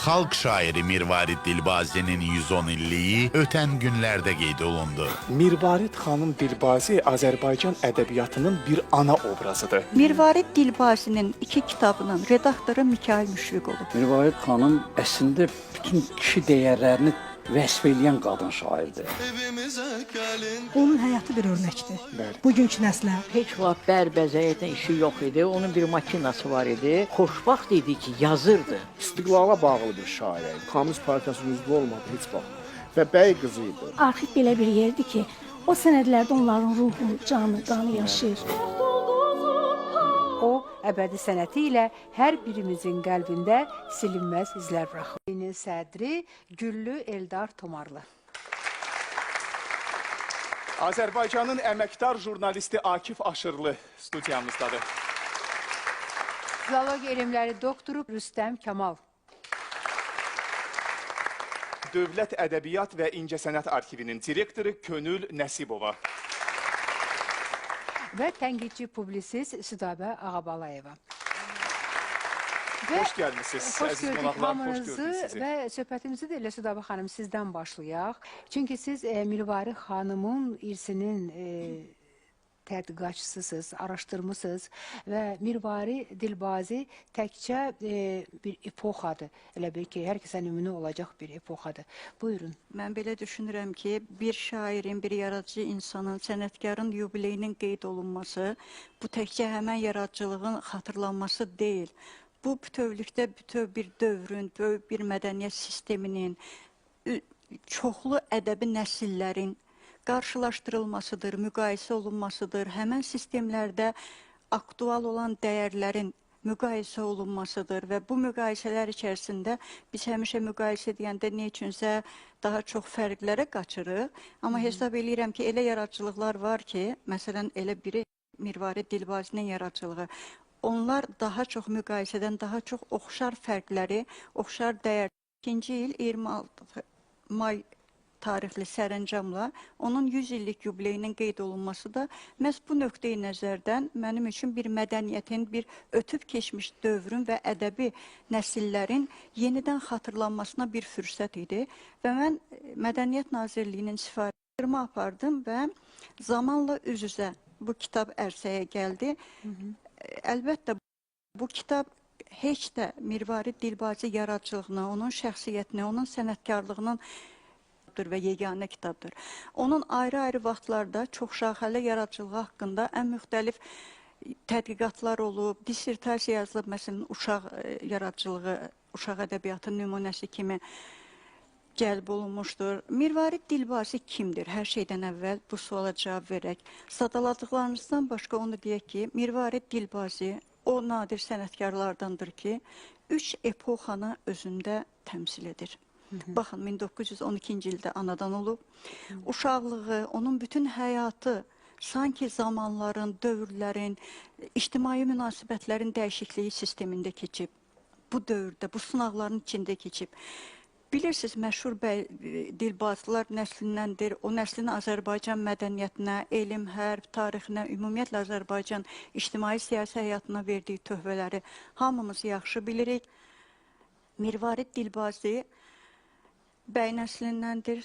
Xalq şairi Mirvarid Dilbazi'nin 110 illiyi ötən günlərdə qeyd olundu. Mirvarid xanım Dilbazi Azərbaycan ədəbiyyatının bir ana obrazıdır. Mirvarid Dilbazinin 2 kitabının redaktoru Mikail Müşfiq olub. Mirvarid xanım əslində bütün kişi dəyərlərini vəsf edən qadın şairdir. Onun həyatı bir örnəkdir. Bugünkü nəslə. Heç vaxt bərbəzəyətlə işi yox idi. Onun bir makinası var idi. Xoşbaxt idi ki, yazırdı. İstiqlala bağlı bir şair idi. Komünist partiyasının üzvü olmadı heç vaxt. Və bəy qızı idi. Arxiv belə bir yerdir ki, o sənədlərdə onların ruhu, canı, qanı yaşayır. O, əbədi sənəti ilə hər birimizin qəlbində silinməz izlər bıraxır. Yeni sədri Güllü Eldar Tomarlı. Azərbaycanın əməkdar jurnalisti Akif Aşırlı studiyamızdadır. Filologiya elmləri doktoru Rüstəm Kamal. Dövlət Ədəbiyyat və İncəsənət Arxivinin direktoru Könül Nəsibova. Və tənqidçi publisist Südabə Ağabalayeva. Hoş gəlmişsiniz, Xoş əziz gördük qonaqlar, xoş hamınızı gördük sizi. və söhbətimizi də elə Südabə xanım sizdən başlayaq. Çünki siz Mirvarid xanımın irsinin tədqiqatçısısınız, araşdırmısınız və Mirvarid Dilbazi təkcə bir epoxadır. Elə bil ki, hər kəsə nümunə olacaq bir epoxadır. Buyurun. Mən belə düşünürəm ki, bir şairin, bir yaradıcı insanın, sənətkarın yubileyinin qeyd olunması, bu təkcə həmən yaradıcılığın xatırlanması deyil. Bu bütövlükdə bütöv bir dövrün, böyük bir mədəniyyət sisteminin, çoxlu ədəbi nəsillərin qarşılaşdırılmasıdır, müqayisə olunmasıdır, həmən sistemlərdə aktual olan dəyərlərin müqayisə olunmasıdır və bu müqayisələr içərisində biz həmişə müqayisə edəndə nə üçünsə daha çox fərqlərə qaçırıq. Amma hesab edirəm ki, elə yaradıcılıqlar var ki, məsələn, elə biri Mirvarid Dilbazinin yaradıcılığı. Onlar daha çox müqayisədən daha çox oxşar fərqləri, oxşar dəyər. 2-ci il 26 may tarixli sərəncamla onun 100 illik yubileyinin qeyd olunması da məhz bu nöqteyi nəzərdən mənim üçün bir mədəniyyətin, bir ötüb keçmiş dövrün və ədəbi nəsillərin yenidən xatırlanmasına bir fürsət idi. Və mən Mədəniyyət Nazirliyinin sifarişlərini apardım və zamanla üz-üzə bu kitab ərsəyə gəldi. Əlbəttə, bu kitab heç də Mirvarid Dilbazi yaradıcılığına, onun şəxsiyyətinə, onun sənətkarlığının və yeganə kitabdır. Onun ayrı-ayrı vaxtlarda çoxşaxəli yaradıcılığı haqqında ən müxtəlif tədqiqatlar olub, dissertasiya yazılıb, məsələn, uşaq yaradıcılığı, uşaq ədəbiyyatı nümunəsi kimi cəlb olunmuşdur. Mirvarid Dilbazi kimdir? Hər şeydən əvvəl bu suala cavab verək. Sadaladıqlarımızdan başqa onu deyək ki, Mirvarid Dilbazi o nadir sənətkarlardandır ki, 3 epoxanı özündə təmsil edir. Baxın, 1912-ci ildə anadan olub. Uşaqlığı, onun bütün həyatı sanki zamanların, dövrlərin, ictimai münasibətlərin dəyişikliyi sistemində keçib. Bu dövrdə, bu sınaqların içində keçib. Bilirsiniz, məşhur Dilbazlılar nəslindəndir. O nəslin Azərbaycan mədəniyyətinə, elm, hərb, tarixinə, ümumiyyətlə Azərbaycan ictimai-siyasi həyatına verdiyi töhfələri hamımız yaxşı bilirik. Mirvarid Dilbazi bəy nəslindəndir.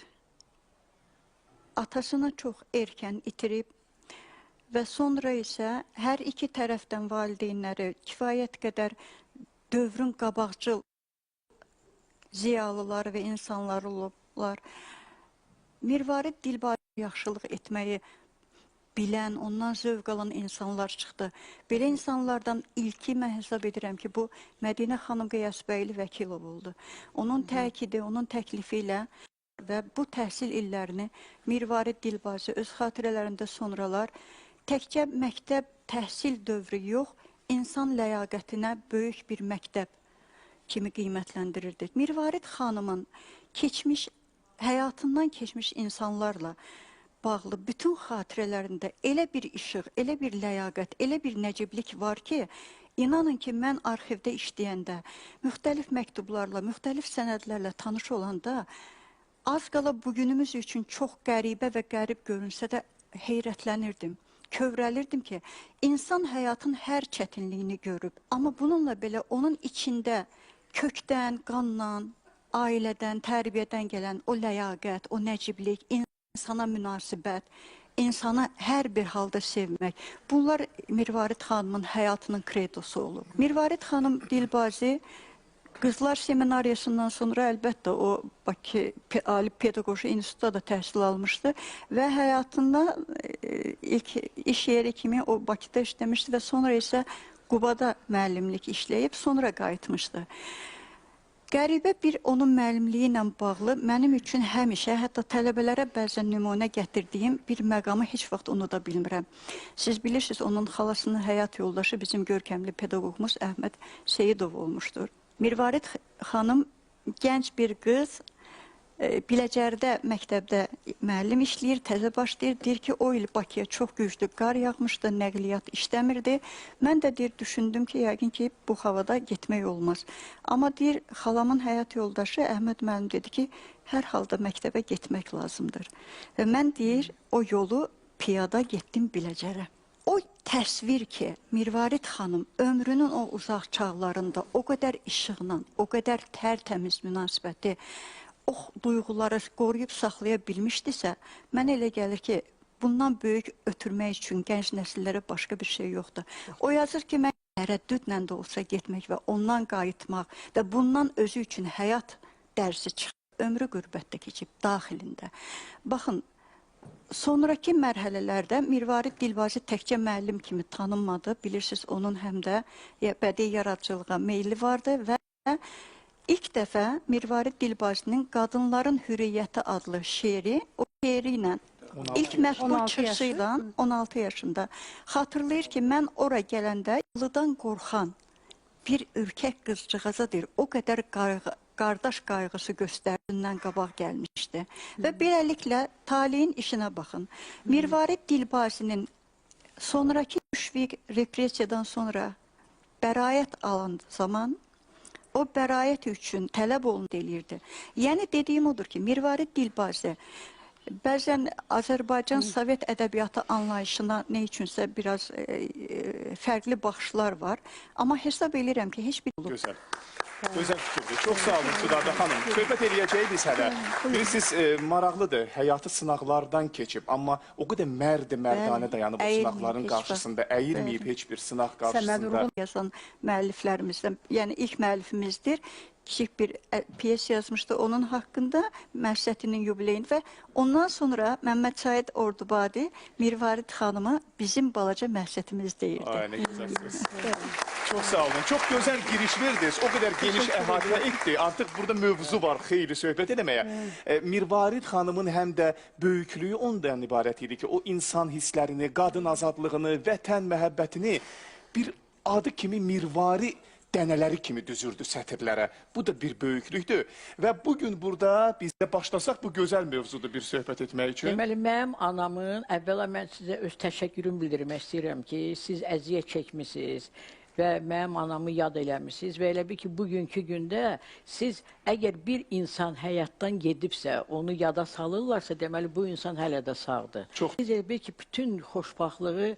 Atasını çox erkən itirib və sonra isə hər iki tərəfdən valideynləri kifayət qədər dövrün qabaqcıl ziyalıları və insanlar olublar. Mirvarid Dilbazi yaxşılıq etməyi bilən, ondan zövq alan insanlar çıxdı. Belə insanlardan ilki mən hesab edirəm ki, bu Mədinə xanım Qeyasbəyli Vəkilov oldu. Onun təkidi, onun təklifi ilə və bu təhsil illərini Mirvarid Dilbazi öz xatirələrində sonralar təkcə məktəb təhsil dövrü yox, insan ləyaqətinə böyük bir məktəb kimi qiymətləndirirdi. Mirvarid xanımın keçmiş, həyatından keçmiş insanlarla bağlı bütün xatirələrində elə bir işıq, elə bir ləyaqət, elə bir nəciblik var ki, inanın ki, mən arxivdə işləyəndə, müxtəlif məktublarla, müxtəlif sənədlərlə tanış olanda, az qala bugünümüz üçün çox qəribə və qərib görünsə də heyrətlənirdim. Kövrəlirdim ki, insan həyatın hər çətinliyini görüb, amma bununla belə onun içində kökdən, qandan, ailədən, tərbiyədən gələn o ləyaqət, o nəciblik, insana münasibət, insanı hər bir halda sevmək. Bunlar Mirvarid xanımın həyatının kredosu olub. Mirvarid xanım Dilbazi Qızlar seminariyasından sonra əlbəttə o Bakı Ali Pedaqoji İnstitutda da təhsil almışdı və həyatında ilk iş yeri kimi o Bakıda işləmişdi və sonra isə Qubada müəllimlik işləyib, sonra qayıtmışdı. Qəribə bir onun müəllimliyi ilə bağlı mənim üçün həmişə, hətta tələbələrə bəzən nümunə gətirdiyim bir məqamı heç vaxt unuda bilmirəm. Siz bilirsiniz, onun xalasının həyat yoldaşı bizim görkəmli pedaqogumuz Əhməd Seyidov olmuşdur. Mirvarid xanım gənc bir qız, Biləcərdə məktəbdə müəllim işləyir, təzə başlayır. Deyir ki, o il Bakıya çox güclü qar yağmışdı, nəqliyyat işləmirdi. Mən də deyir, düşündüm ki, yəqin ki, bu havada getmək olmaz. Amma deyir, xalamın həyat yoldaşı Əhməd müəllim dedi ki, hər halda məktəbə getmək lazımdır. Və mən deyir, o yolu piyada getdim Biləcərə. O təsvir ki, Mirvarid xanım ömrünün o uzaq çağlarında o qədər işıqla, o qədər tərtəmiz münasibəti, o duyğuları qoruyub saxlaya bilmişdisə, mənə elə gəlir ki, bundan böyük ötürmək üçün gənc nəsillərə başqa bir şey yoxdur. O yazır ki, mən tərəddüdlə də olsa getmək və ondan qayıtmaq və bundan özü üçün həyat dərsi çıxıb, ömrü qürbətdə keçib daxilində. Baxın, sonraki mərhələlərdə Mirvarid Dilbazi təkcə müəllim kimi tanınmadı. Bilirsiniz, onun həm də bədii yaradıcılığa meyli vardı və ilk dəfə Mirvarid Dilbazinin Qadınların Hürriyyəti adlı şeiri, o şeiri ilə ilk mətbu çıxışıyla 16 yaşında xatırlayır ki, mən ora gələndə yılıdan qorxan bir ürkək qızcığaza deyir, o qədər qardaş qayğısı göstərdiyindən qabaq gəlmişdi. Və beləliklə talihin işinə baxın. Mirvarid Dilbazinin sonraki müşfiq repressiyadan sonra bəraət alan zaman o bəraət üçün tələb olundu eləyirdi. Yəni dediyim odur ki, Mirvarid Dilbazi bəzən Azərbaycan Sovet ədəbiyyatı anlayışına nə üçünsə biraz fərqli baxışlar var. Amma hesab edirəm ki, heç bir... Gözəl. Gözəl fikirdir. Çox sağ olun Südabə xanım. Söhbət eləyəcəyi biz hələ. Bilirsiniz, maraqlıdır. Həyatı sınaqlardan keçib. Amma o qədər mərdanə dayanıb o sınaqların qarşısında. Əyilməyib heç bir sınaq qarşısında. Yazan müəlliflərimizdən, yəni ilk müəllifimizdir. Kiçik bir piyes yazmışdı onun haqqında, Məhsətinin yubileyini və ondan sonra Məmməd Said Ordubadi Mirvarid xanımı bizim balaca Məhsətimiz deyirdi. Ay, nə gözəlsiniz. Çox sağ olun. Çox gözəl giriş verdiniz. O qədər geniş əhatə etdi. Artıq burada mövzu var xeyli söhbət eləməyə. Mirvarid xanımın həm də böyüklüyü ondan ibarət idi ki, o insan hisslərini, qadın azadlığını, vətən məhəbbətini bir adı kimi Mirvari dənələri kimi düzürdü sətirlərə. Bu da bir böyüklükdür. Və bugün burada biz də başlasaq bu gözəl mövzudur bir söhbət etmək üçün. Deməli, mənim anamın, əvvəla mən sizə öz təşəkkürümü bildirmək istəyirəm ki, siz əziyyət çəkmisiniz və mənim anamı yad eləmişsiniz və elə bir ki, bugünkü gündə siz əgər bir insan həyatdan gedibsə, onu yada salırlarsa, deməli, bu insan hələ də sağdır. Siz elə bir ki, bütün xoşbaxtlığı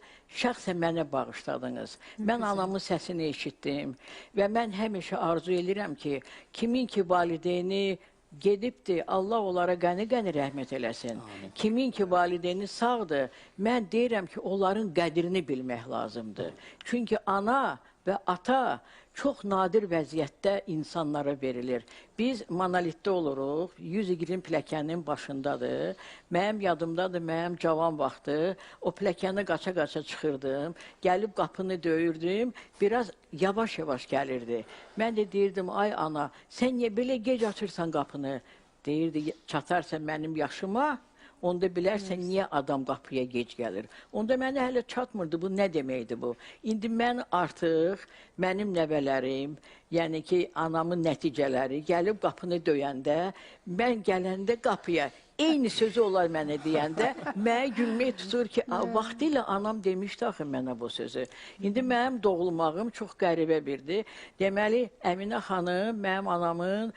şəxsən mənə bağışladınız. Mən anamın səsini eşitdim və mən həmişə arzu edirəm ki, kimin ki valideyni gedibdir, Allah onlara qəni-qəni rəhmət eləsin. Amin. Kimin ki valideyni sağdır, mən deyirəm ki, onların qədrini bilmək lazımdır. Çünki ana və ata çox nadir vəziyyətdə insanlara verilir. Biz monolitdə oluruq, 100 iqrin pilləkənin başındadır. Mənim yadımdadır, mənim cavan vaxtı, o pilləkəni qaça-qaça çıxırdım, gəlib qapını döyürdüm, biraz yavaş-yavaş gəlirdi. Mən də deyirdim, ay ana, sən niyə belə gec açırsan qapını? Deyirdi, çatarsan mənim yaşıma, onda bilərsən niyə adam qapıya gec gəlir. Onda mənə hələ çatmırdı, bu nə deməkdir bu? İndi mən artıq, mənim nəvələrim, yəni ki, anamın nəticələri gəlib qapını döyəndə, mən gələndə qapıya, eyni sözü olar mənə deyəndə, mənə gülmək tutur ki, vaxtilə anam demişdi axı mənə bu sözü. İndi mənim doğulmağım çox qəribə birdir. Deməli, Əminə xanım mənim anamın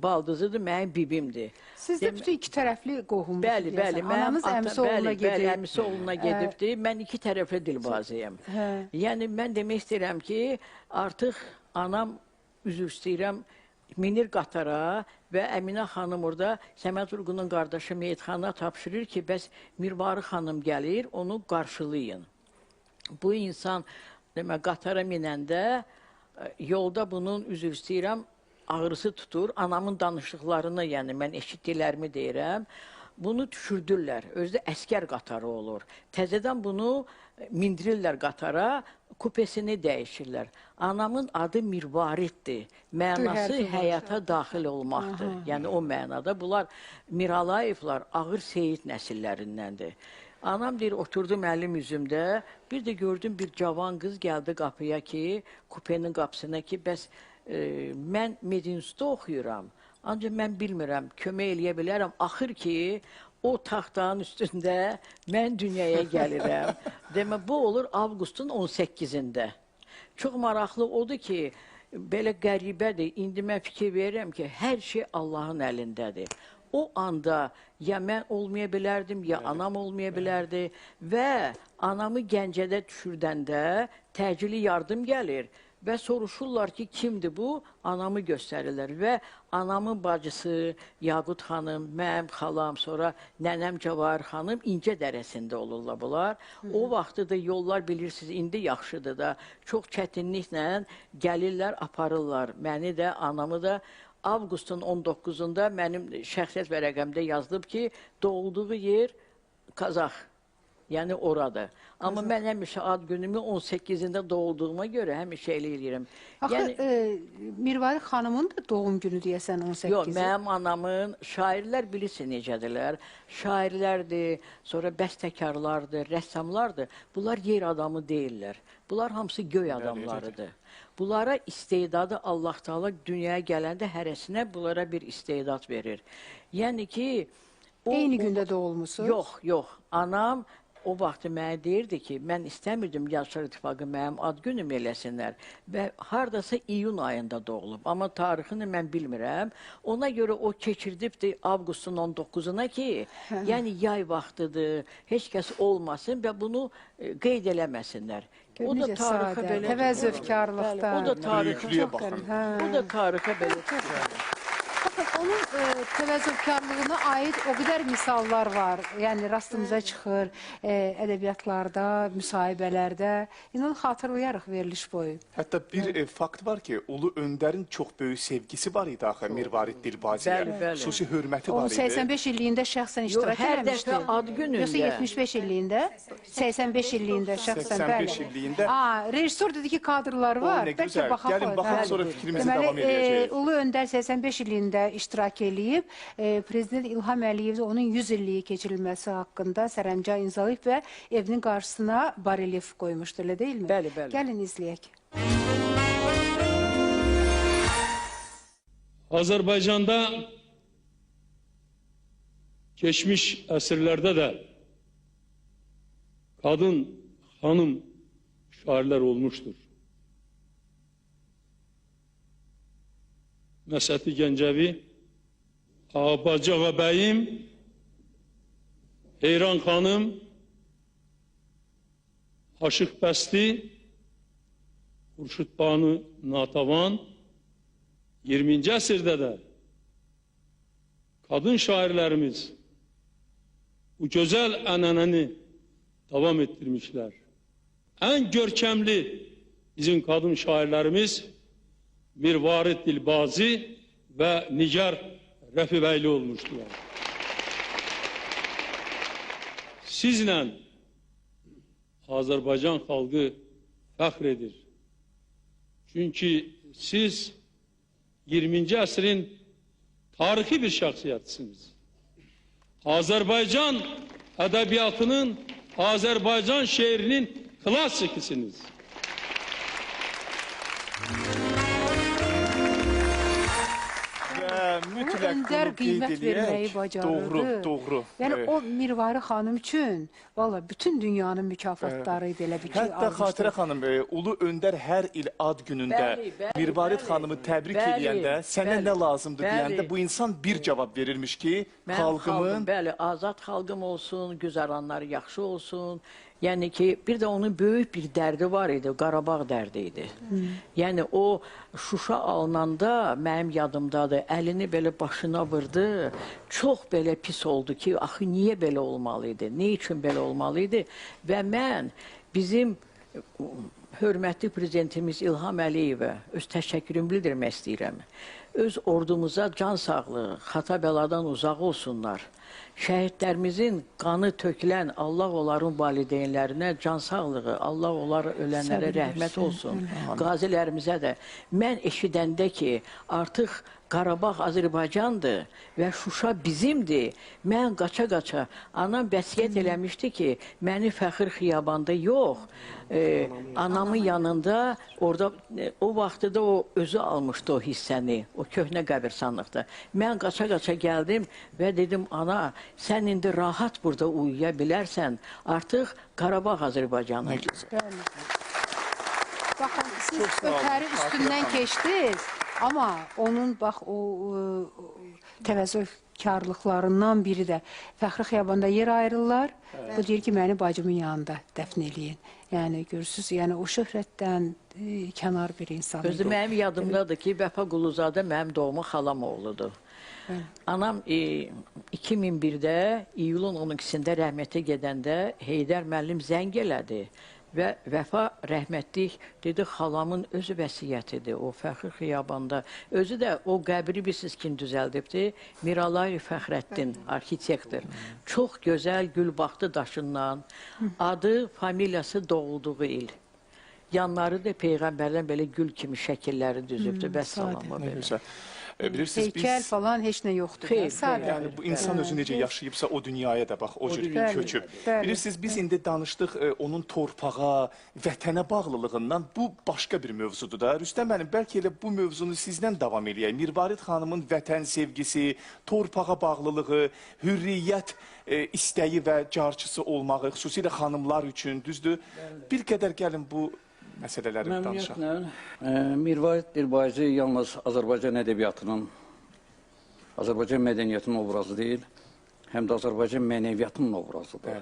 baldızıdır, mənim bibimdir. Siz də bütün iki tərəfli qohumluq Bəli, bəli. Anamız əmisi oğluna gedib. Bəli, əmisi oğluna gedibdir. Mən iki tərəfli dilbazıyım. Yəni, mən demək istəyirəm ki, artıq anam üzr istəyirəm, minir qatara və Əminə xanım orada Səməd Vurğunun qardaşı Meyitxana tapşırır ki, bəs Mirvari xanım gəlir, onu qarşılayın. Bu insan demə, qatara minəndə yolda bunun üzr istəyirəm, ağrısı tutur. Anamın danışıqlarını, yəni mən eşitdiklərimi deyirəm. Bunu düşürdürlər. Özdə əskər qatarı olur. Təzədən bunu mindirirlər qatara, kupesini dəyişirlər. Anamın adı Mirvariddir. Mənası həyata daxil olmaqdır. Yəni o mənada. Bunlar Miralayevlar ağır Seyid nəsillərindəndir. Anam deyir, oturdu müəllim üzümdə. Bir də gördüm bir cavan qız gəldi qapıya ki, kupenin qapısına ki, bəs mən Medinstdə oxuyuram. Ancaq mən bilmirəm, kömək eləyə bilərəm. Axır ki, o taxtanın üstündə mən dünyaya gəlirəm. Demə, bu olur avqustun 18-də. Çox maraqlı odur ki, belə qəribədir. İndi mən fikir verirəm ki, hər şey Allahın əlindədir. O anda ya mən olmaya bilərdim, ya anam olmaya bilərdi və anamı Gəncədə düşürdəndə təcili yardım gəlir. Və soruşurlar ki, kimdir bu? Anamı göstərirlər və anamın bacısı Yaqut xanım, mənim xalam, sonra nənəm Cəvahir xanım İncə dərəsində olurlar bunlar. O vaxtı da yollar bilirsiniz, indi yaxşıdır da, çox çətinliklə gəlirlər, aparırlar. Məni də, anamı da avqustun 19-unda mənim şəxsiyyət vərəqəmdə yazılıb ki, doğulduğu yer Qazax. Yəni oradır. Amma mən həmişə ad günümü 18-ində doğulduğuma görə həmişə elə eləyirəm. Axı, Mirvari xanımın da doğum günü deyəsən 18-i. Yox, mənim anamın, şairlər bilirsin necədirlər. Şairlərdir, sonra bəstəkarlardır, rəssamlardır. Bunlar yer adamı deyirlər. Bunlar hamısı göy adamlarıdır. Bunlara istedadı Allah Teala dünyaya gələndə hərəsinə bunlara bir istedad verir. Yəni ki... Eyni gündə doğulmusunuz? Yox, yox. Anam o vaxtı mənə deyirdi ki, mən istəmirdim Yazıçılar İttifaqı mənim ad günüm eləsinlər və haradasa iyun ayında doğulub. Amma tarixini mən bilmirəm. Ona görə o keçirdibdi avqustun 19-una ki, yəni yay vaxtıdır, heç kəs olmasın və bunu qeyd eləməsinlər. O da tarixə belə... Təvəzzöfkarlıqda. O da tarixə baxın. O da tarixə belə çıxır. Onun təvəzzökarlığına aid o qədər misallar var. Yəni rastımıza çıxır ədəbiyyatlarda, müsahibələrdə. İnan xatırlayarıq veriliş boyu. Hətta bir fakt var ki, Ulu Öndərin çox böyük sevgisi var idi axı Mirvarid Dilbaziyə. Xüsusi hürməti var idi. Onun 85 illiyində şəxsən iştirak eləmişdi. Hər dəfə ad günündə. Yoxsa 75 illiyində? 85 illiyində şəxsən, bəli. 85 illiyində. Rejissor dedi ki, kadrlar var. O, nə gözəl. Gəlin baxaq, sonra fikrimizi davam edəcəyik. Ulu Öndər 85 illiyində iştirak eləyib, Prezident İlham Əliyev onun 100 illiyi keçirilməsi haqqında sərəncam imzalayıb və evinin qarşısına barelyef qoymuşdu, elə deyilmi? Bəli, bəli. Gəlin izləyək. Azərbaycanda keçmiş əsrlərdə də qadın, xanım şairlər olmuşdur. Məsəti Gəncəvi, Ağabacı Ağabəyim, Heyran xanım, Aşıq Bəsti, Xurşud Banu Natavan, 20-ci əsrdə də qadın şairlərimiz bu gözəl ənənəni davam etdirmişlər. Ən görkəmli bizim qadın şairlərimiz Mirvarid Dilbazi və Nigar Rəfibəyli olmuşdular. Sizlə Azərbaycan xalqı fəxr edir. Çünki siz 20-ci əsrin tarixi bir şəxsiyyətsiniz. Azərbaycan ədəbiyyatının, Azərbaycan şeirinin klassikisiniz. Öndər qiymət verməyi bacarırdı. Doğru. Yəni o Mirvari xanım üçün valla bütün dünyanın mükafatları idi elə bir ki. Hətta Xatirə xanım, Ulu Öndər hər il ad günündə Mirvarid xanımı təbrik edəndə, sənə nə lazımdır deyəndə bu insan bir cavab verirmiş ki, xalqımın... Bəli, azad xalqım olsun, güzəranları yaxşı olsun. Yəni ki, bir də onun böyük bir dərdi var idi, Qarabağ dərdi idi. Yəni o Şuşa alınanda mənim yadımdadır, əlini belə başına vurdu. Çox belə pis oldu ki, axı niyə belə olmalı idi? Nə üçün belə olmalı idi? Və mən bizim hörmətli prezidentimiz İlham Əliyevə öz təşəkkürümü bildirmək istəyirəm. Öz ordumuza can sağlığı, xata bəladan uzaq olsunlar. Şəhidlərimizin qanı tökülən Allah onların valideynlərinə can sağlığı, Allah onlara ölənlərə rəhmət olsun. Qazilərimizə də. Mən eşidəndə ki, artıq Qarabağ Azərbaycandır və Şuşa bizimdir. Mən qaça-qaça, anam vəsiyyət eləmişdi ki, məni Fəxr Xiyabanda yox, anamın yanında, orada o vaxtı da o özü almışdı o hissəni, o köhnə qəbirstanlıqda. Mən qaça-qaça gəldim və dedim, ana, sən indi rahat burada uyuya bilərsən, artıq Qarabağ Azərbaycanıdır. Baxın, siz ötəri üstündən keçdiniz. Amma onun bax o təvəzzökarlıqlarından biri də Fəxri Xiyabanda yer ayrılırlar. Bu deyir ki, məni bacımın yanında dəfn eləyin. Yəni görürsüz, yəni o şöhrətdən kənar bir insan idi. Özü mənim yadımdadır ki, Vəfa Quluzadə mənim doğma xalam oğludur. Anam 2001-də iyulun 12-sində rəhmətə gedəndə Heydər müəllim zəng elədi. Və Vəfa rəhmətlik dedi, xalamın özü vəsiyyətidir, o Fəxri Xiyabanda. Özü də o qəbri bilirsiniz kim düzəldibdir? Miralay Fəxrəddin, arxitektor. Çox gözəl gülbaxtı daşından, adı, familiyası doğulduğu il. Yanları da Peyğəmbərdən belə gül kimi şəkilləri düzübdür. Vəssalamı belə. Bilirsiniz, Heykəl falan heç nə yoxdur. Yəni bu insan özü necə yaşayıbsa o dünyaya da bax o cür köçüb. Bilirsiniz, biz indi danışdıq onun torpağa, vətənə bağlılığından. Bu başqa bir mövzudur da. Rüstəm müəllim, bəlkə elə bu mövzunu sizdən davam eləyək. Mirvarid xanımın vətən sevgisi, torpağa bağlılığı, hürriyyət istəyi və carçısı olmağı, xüsusilə xanımlar üçün, düzdür? Bir qədər gəlin bu məsələləri danışaq. Mirvarid Dilbazi yalnız Azərbaycan ədəbiyyatının, Azərbaycan mədəniyyətinin obrazı deyil, həm də Azərbaycan mənəviyyatının obrazıdır.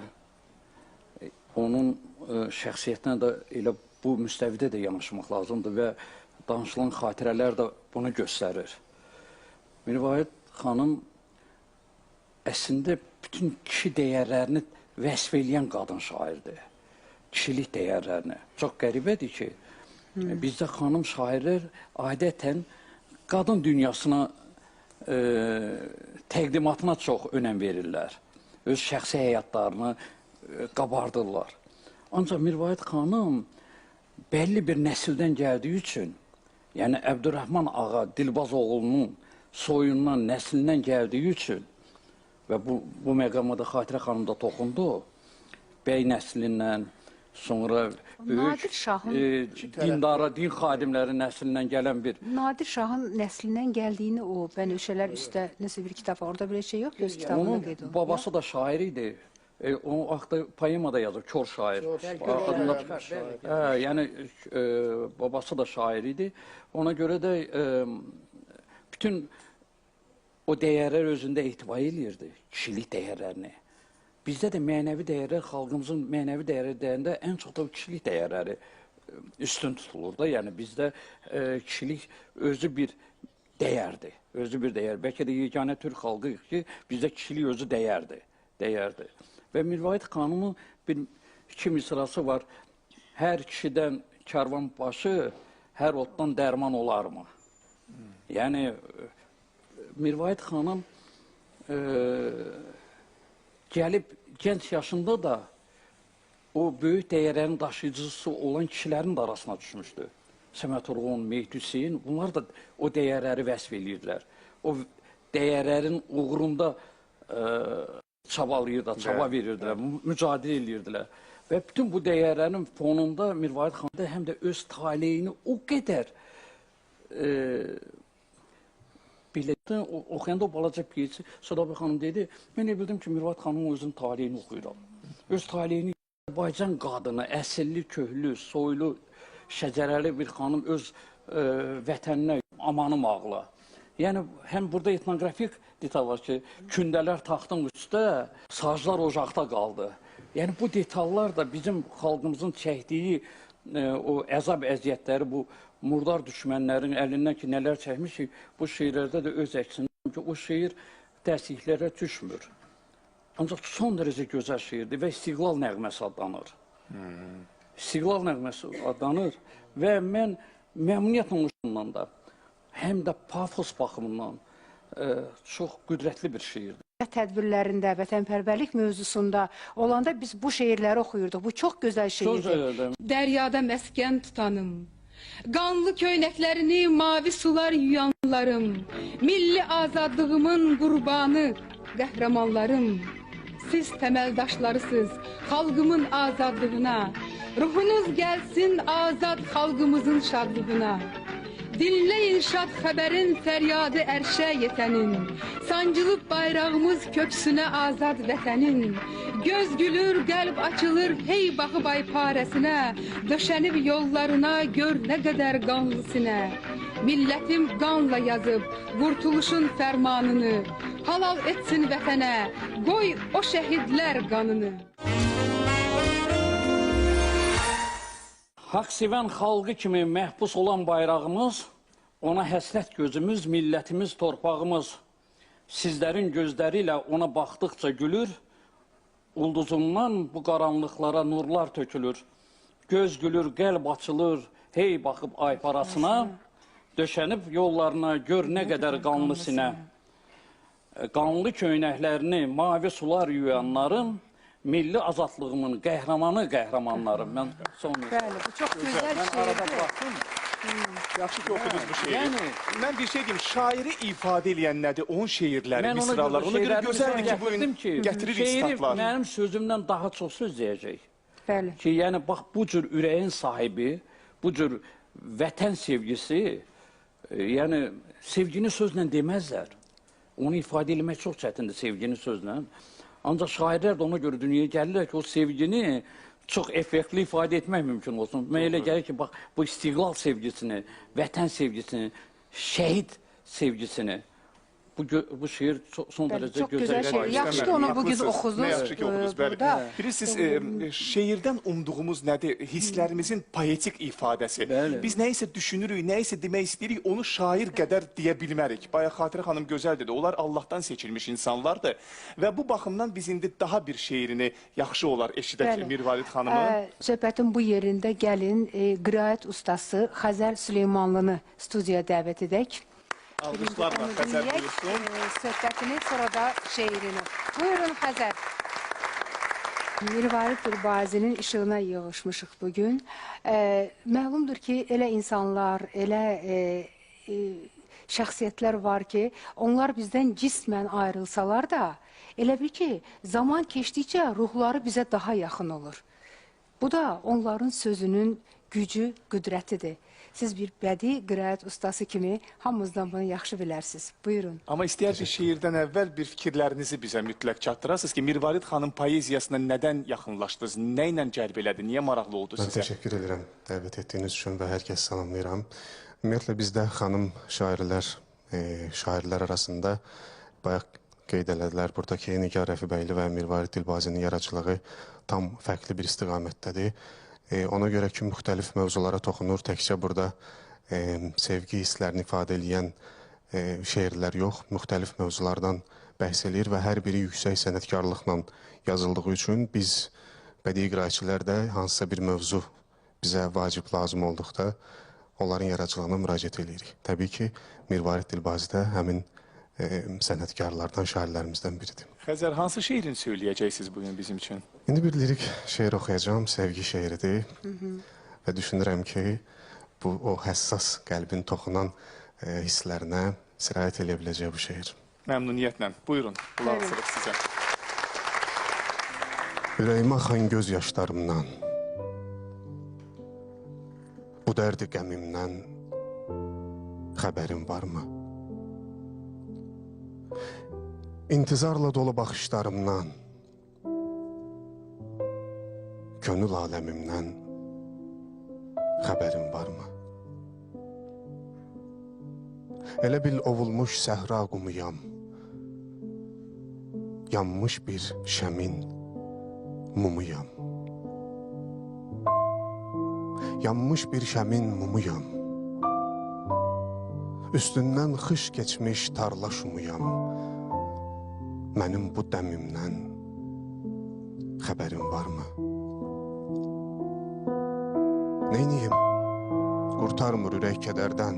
Onun şəxsiyyətinə də elə bu müstəvidə də yanaşmaq lazımdır və danışılan xatirələr də bunu göstərir. Mirvarid xanım əslində bütün kişi dəyərlərini vəsf eləyən qadın şairdir. Kişilik dəyərlərini. Çox qəribədir ki, bizdə xanım şairlər adətən qadın dünyasına təqdimatına çox önəm verirlər. Öz şəxsi həyatlarını qabardırlar. Ancaq Mirvarid xanım bəlli bir nəsildən gəldiyi üçün, yəni Əbdürrəhman ağa Dilbaz oğlunun soyundan, nəslindən gəldiyi üçün və bu məqamda Xatirə xanım da toxundu, bəy nəslindən, sonra böyük dindara, din xadimləri nəslindən gələn bir... Nadir Şahın nəslindən gəldiyini o Bənövşələr üstə nəsə bir kitab var. Orada bir şey yox ki, öz kitabında qeyd olunur. Onun babası da şair idi. O vaxtda poema da yazır, kör şair. Yəni, babası da şair idi. Ona görə də bütün o dəyərlər özündə ehtiva edirdi, kişilik dəyərlərini. Bizdə də mənəvi dəyərlər, xalqımızın mənəvi dəyərləri deyəndə ən çox da kişilik dəyərləri üstün tutulur da. Yəni bizdə kişilik özü bir dəyərdir, özü bir dəyər. Bəlkə də yeganə Türk xalqıyıq ki, bizdə kişilik özü dəyərdir. Və Mirvarid xanımın iki misrası var. Hər kişidən karvan başı, hər otdan dərman olarmı? Yəni Mirvarid xanım gəlib gənc yaşında da o böyük dəyərlərin daşıyıcısı olan kişilərin də arasına düşmüşdü. Səməd Vurğun, Mehdi Hüseyin, bunlar da o dəyərləri vəsf edirdilər. O dəyərlərin uğrunda çabalayırdılar, çaba verirdilər, mücadilə edirdilər. Və bütün bu dəyərlərin fonunda Mirvarid xanım həm də öz taleyini o qədər bilətdən oxuyanda o balaca piyesi Sadabi xanım dedi, mən bildim ki, Mirvarid xanımın özünün taleyini oxuyuram. Öz taleyini Azərbaycan qadını, əsilli, köhlü, soylu, şəcərəli bir xanım öz vətəninə amanım ağla. Yəni, həm burada etnoqrafik detal var ki, kündələr taxtın üstə, saclar ocaqda qaldı. Yəni bu detallar da bizim xalqımızın çəkdiyi o əzab əziyyətləri, bu murdar düşmənlərin əlindən ki, nələr çəkmişik, bu şeirlərdə də öz əksini ki, o şeir dərsliklərə düşmür. Ancaq son dərəcə gözəl şeirdir və İstiqlal nəğməsi adlanır. İstiqlal nəğməsi adlanır və mən məmnuniyyət olmuşumdan da, həm də pafos baxımından çox qüdrətli bir şeirdir. Tədbirlərində, vətənpərvərlik mövzusunda olanda biz bu şeirləri oxuyurduq. Bu çox gözəl şeirdir. Dəryada məskən tutanım, qanlı köynəklərini mavi sular yuyanlarım, milli azadlığımın qurbanı, qəhrəmanlarım. Siz təməldaşlarısınız xalqımın azadlığına, ruhunuz gəlsin azad xalqımızın şadlığına. Dinləyin şad xəbərin fəryadı ərşə yetənin, sancılıb bayrağımız köksünə azad vətənin. Göz gülür, qəlb açılır, hey baxıb ay parəsinə, döşənib yollarına gör nə qədər qanlı sinə. Millətim qanla yazıb qurtuluşun fərmanını, halal etsin vətənə, qoy o şəhidlər qanını. Haqq sevən xalqı kimi məhbus olan bayrağımız, ona həsrət gözümüz, millətimiz, torpağımız. Sizlərin gözləri ilə ona baxdıqca gülür, ulduzundan bu qaranlıqlara nurlar tökülür. Göz gülür, qəlb açılır, hey baxıb ay parasına, döşənib yollarına gör nə qədər qanlı sinə. Qanlı köynəklərini mavi sular yuyanların, milli azadlığımın qəhrəmanlarım. Mən Bəli, bu çox gözəl şeirdir. Yaxşı ki oxudunuz bu şeiri. Yəni, Mən bir şey deyim, şairi ifadə eləyən nədir? Onun şeirləri, misralar. Ona görə gözəldir ki, bu gün gətiririk şeiri statlar. mənim sözümdən daha çox söz deyəcək. Bəli. Ki, yəni, bax, bu cür ürəyin sahibi, bu cür vətən sevgisi, yəni, sevgini sözlə deməzlər. Onu ifadə etmək çox çətindir, sevgini sözlə. Ancaq şairlər də ona görə dünyaya gəlirlər ki, o sevgini çox effektli ifadə etmək mümkün olsun. Mən elə gəlir ki, bax, bu istiqlal sevgisini, vətən sevgisini, şəhid sevgisini, bu şeir son dərəcə Çox gözəl şeir. Yaxşı ki, onu bugün oxudunuz. Nə yaxşı ki oxudunuz, bəli. burada. Bilirsiniz, şeirdən umduğumuz nədir? Hisslərimizin poetik ifadəsi. Bəli. Biz nə isə düşünürük, nə isə demək istəyirik, onu şair qədər deyə bilmərik. Bayaq Xatirə xanım gözəl dedi, onlar Allahdan seçilmiş insanlardır. Və bu baxımdan biz indi daha bir şeirini yaxşı olar eşidək Bəli. Mirvarid xanımın. Söhbətin bu yerində gəlin qiraət ustası Xəzər Süleymanlını studiyaya dəvət edək. Alqışlarla Xəzər buyursun. Söhbətini, sonra da şeirini. Buyurun Xəzər. Mirvarid Dilbazinin işığına yığışmışıq bugün. Məlumdur ki, elə insanlar, elə şəxsiyyətlər var ki, onlar bizdən cismən ayrılsalar da, elə bil ki, zaman keçdikcə ruhları bizə daha yaxın olur. Bu da onların sözünün gücü, qüdrətidir. Siz bir bədii qiraət ustası kimi hamımızdan bunu yaxşı bilərsiniz. Buyurun. Amma istəyərdik şeirdən əvvəl bir fikirlərinizi bizə mütləq çatdırasınız ki, Mirvarid xanım poeziyasına nədən yaxınlaşdınız, nə ilə cəlb elədi, niyə maraqlı oldu Mən sizə? təşəkkür edirəm dəvət etdiyiniz üçün və hər kəs salamlayıram. Ümumiyyətlə bizdə xanım şairlər arasında bayaq qeyd elədilər buradakı Nigar Rəfibəyli və Mirvarid Dilbazinin yaradıcılığı tam fərqli bir istiqamətdədir. Ona görə ki, müxtəlif mövzulara toxunur, təkcə burada sevgi hisslərini ifadə edən şeirlər yox, müxtəlif mövzulardan bəhs eləyir və hər biri yüksək sənətkarlıqla yazıldığı üçün biz bədii qiraətçilər də hansısa bir mövzu bizə vacib lazım olduqda onların yaradıcılığına müraciət edirik. Təbii ki, Mirvarid Dilbazi də həmin sənətkarlardan, şairlərimizdən biridir. Xəzər, hansı şeirini söyləyəcəksiniz bugün bizim üçün? İndi bir lirik şeir oxuyacağım, sevgi şeiridir və düşünürəm ki, bu o həssas qəlbin toxunan hisslərinə sirayət edə biləcək bu şeir. Məmnuniyyətlə. Buyurun, qulaq asırıq sizə. Ürəyimə axan göz yaşlarımdan, bu dərdi qəmimdən xəbərin varmı? İntizarla dolu baxışlarımdan, könül aləmimdən xəbərin varmı? Elə bil ovulmuş səhra qumuyam, yanmış bir şəmin mumuyam. Yanmış bir şəmin mumuyam. Üstündən xış geçmiş tarla şumuyam. Mənim bu dəmimdən xəbərin varmı? Neyniyim? Qurtarmır ürək kədərdən.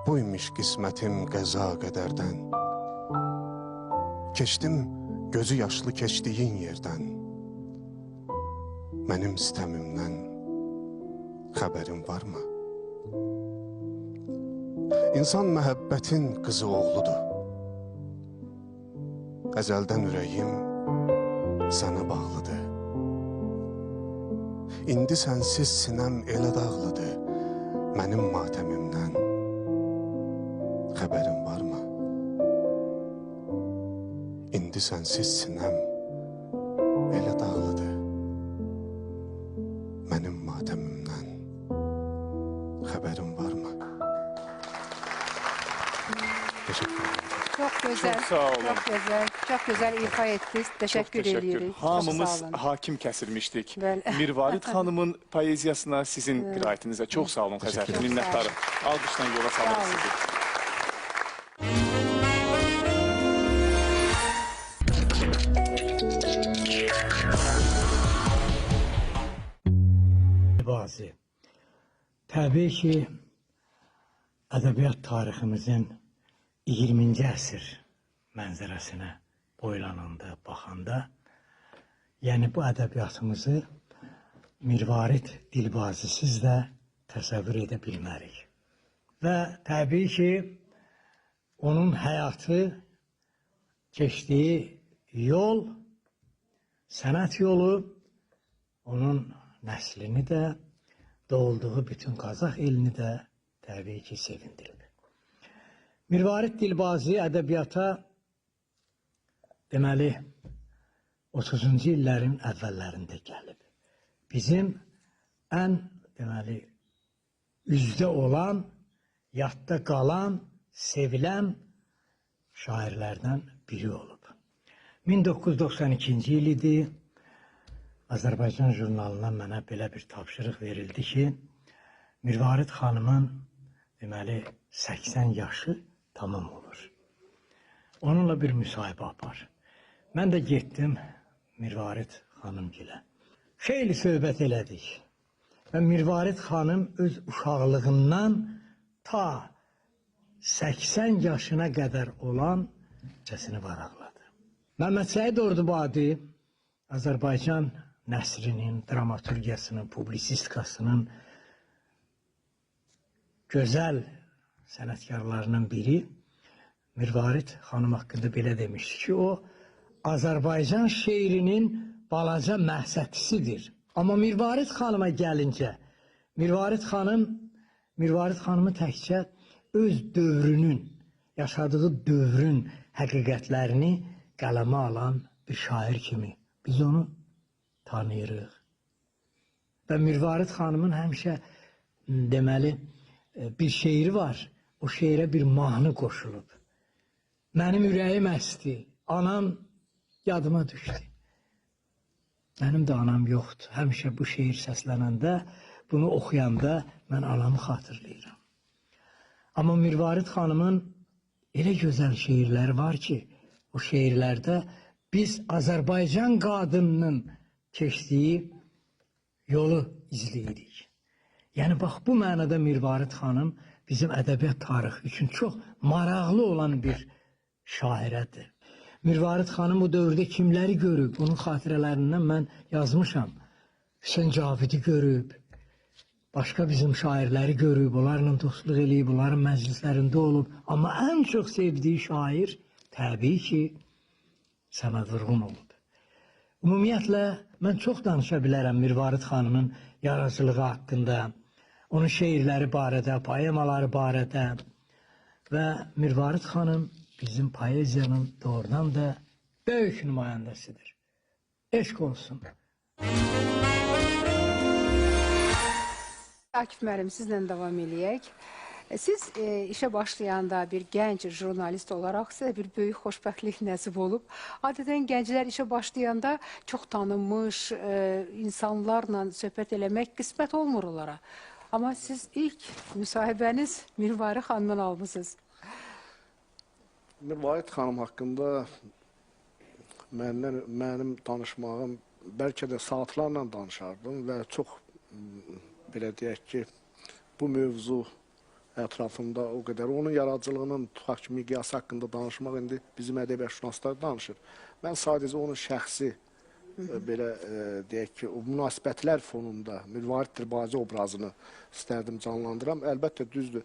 Buymuş qismətim qəza qədərdən. Keçdim gözü yaşlı keçdiyin yerdən. Mənim istəmimdən xəbərin varmı? İnsan məhəbbətin qızı oğludur. Əzəldən ürəyim sənə bağlıdır. İndi sənsiz sinəm elə dağlıdır. Mənim matəmimdən xəbərin varmı? İndi sənsiz sinəm elə dağlıdır. Mənim matəmimdən xəbərin varmı? Teşekkür ederim. Çok güzel. Çok sağ olun. Çok güzel. Çok güzel ifa ettiniz. Teşekkür ediyoruz. Hamımız hakim kesilmiştik. Ben- Mirvarid Hanım'ın poeziyasına, sizin qiraətinize çok sağ olun Xəzər. ederim. Minnətdarım. Alqışla yola Sağ salırıq olun. sizi. Bazı. Təbii ki, ədəbiyyat tariximizin 20-ci əsr mənzərəsinə boylananda, baxanda, yəni bu ədəbiyyatımızı Mirvarid Dilbazisiz də təsəvvür edə bilmərik. Və təbii ki, onun həyatı, keçdiyi yol, sənət yolu, onun nəslini də, doğulduğu bütün Qazaq elini də təbii ki, sevindirdi. Mirvarid Dilbazi ədəbiyyata deməli 30-cu illərin əvvəllərində gəlib. Bizim ən deməli üzdə olan, yadda qalan, sevilən şairlərdən biri olub. 1992-ci il idi. Azərbaycan jurnalından mənə belə bir tapşırıq verildi ki, Mirvarid xanımın deməli 80 yaşı tamam olur. Onunla bir müsahibə apar. Mən də getdim Mirvarid xanımgilə. Xeyli söhbət elədik. Və Mirvarid xanım öz uşaqlığından ta 80 yaşına qədər olan səsini varaqladı. Məhəmməd Səid Ordubadi Azərbaycan nəsrinin, dramaturgiyasının, publisistikasının gözəl sənətkarlarının biri Mirvarid xanım haqqında belə demişdi ki, o Azərbaycan şeirinin balaca məhsətisidir. Amma Mirvarid xanıma gəlincə, Mirvarid xanımı təkcə öz dövrünün, yaşadığı dövrün həqiqətlərini qələmə alan bir şair kimi biz onu tanıyırıq. Və Mirvarid xanımın həmişə deməli bir şeiri var. O şeirə bir mahnı qoşulub. Mənim ürəyim əsdi, anam yadıma düşdü. Mənim də anam yoxdur. Həmişə bu şeir səslənəndə, bunu oxuyanda mən anamı xatırlayıram. Amma Mirvarid xanımın elə gözəl şeirləri var ki, o şeirlərdə biz Azərbaycan qadınının keçdiyi yolu izləyirik. Yəni, bax, bu mənada Mirvarid xanım bizim ədəbiyyat tarixi üçün çox maraqlı olan bir şairədir. Mirvarid xanım bu dövrdə kimləri görüb? Onun xatirələrindən mən yazmışam. Hüseyn Cavidi görüb, başqa bizim şairləri görüb, onlarla dostluq eləyib, onların məclislərində olub. Amma ən çox sevdiyi şair təbii ki, Səməd Vurğun olub. Ümumiyyətlə, mən çox danışa bilərəm Mirvarid xanımın yaradıcılığı haqqında, onun şeirləri barədə, poemaları barədə və Mirvarid xanım bizim poeziyanın doğrudan da böyük nümayəndəsidir. Eşq olsun. Akif müəllim, sizlə davam eləyək. Siz işe başlayanda bir gənc jurnalist olaraq sizə bir böyük xoşbəxtlik nəsib olub. Adətən gənclər işe başlayanda çox tanınmış insanlarla söhbət eləmək qismət olmur onlara. Amma siz ilk müsahibəniz Mirvari xanımdan almışsınız. Mirvarid xanım haqqında mənim danışmağım bəlkə də saatlarla danışardım və çox belə deyək ki, bu mövzu ətrafında o qədər onun yaradıcılığının tutaq ki, miqyası haqqında danışmaq indi bizim ədəbiyyatşünaslar danışır. Mən sadəcə onun şəxsi belə deyək ki, o münasibətlər fonunda Mirvarid Dilbazi obrazını istərdim canlandıram. Əlbəttə düzdür.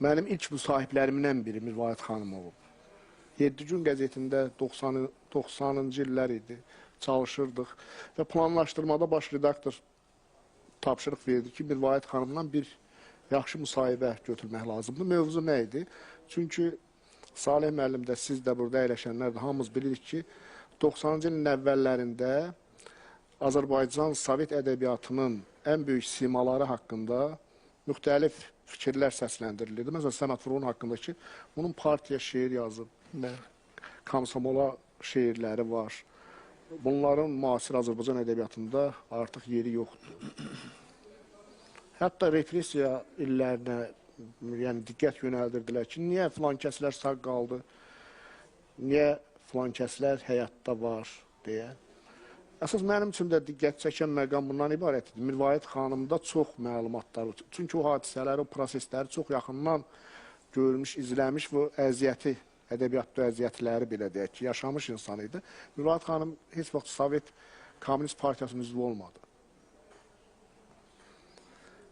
Mənim ilk müsahiblərimdən biri Mirvarid xanım olub. 7 gün qəzetində 90-cı illər idi, çalışırdıq və planlaşdırmada baş redaktor tapşırıq verdi ki, Mirvarid xanımdan bir yaxşı müsahibə götürmək lazımdır. Mövzu nə idi? Çünki Salih müəllim də, siz də burada əyləşənlər də hamımız bilirik ki, 90-cı ilin əvvəllərində Azərbaycan Sovet ədəbiyyatının ən böyük simaları haqqında müxtəlif fikirlər səsləndirilirdi. Məsələn, Səməd Vurğun haqqındakı bunun partiya şeir yazıb, komsomola şeirləri var. Bunların müasir Azərbaycan ədəbiyyatında artıq yeri yoxdur. Hətta repressiya illərinə yəni diqqət yönəldirdilər ki, niyə filan kəslər sağ qaldı, niyə filan kəslər həyatda var deyə. Əsas mənim üçün də diqqət çəkən məqam bundan ibarət idi. Mirvarid xanımda çox məlumatlar, çünki o hadisələri, o prosesləri çox yaxından görmüş, izləmiş və əziyyəti, ədəbiyyatda əziyyətləri belə deyək ki, yaşamış insan idi. Mirvarid xanım heç vaxt Sovet Komünist Partiyasının üzvü olmadı.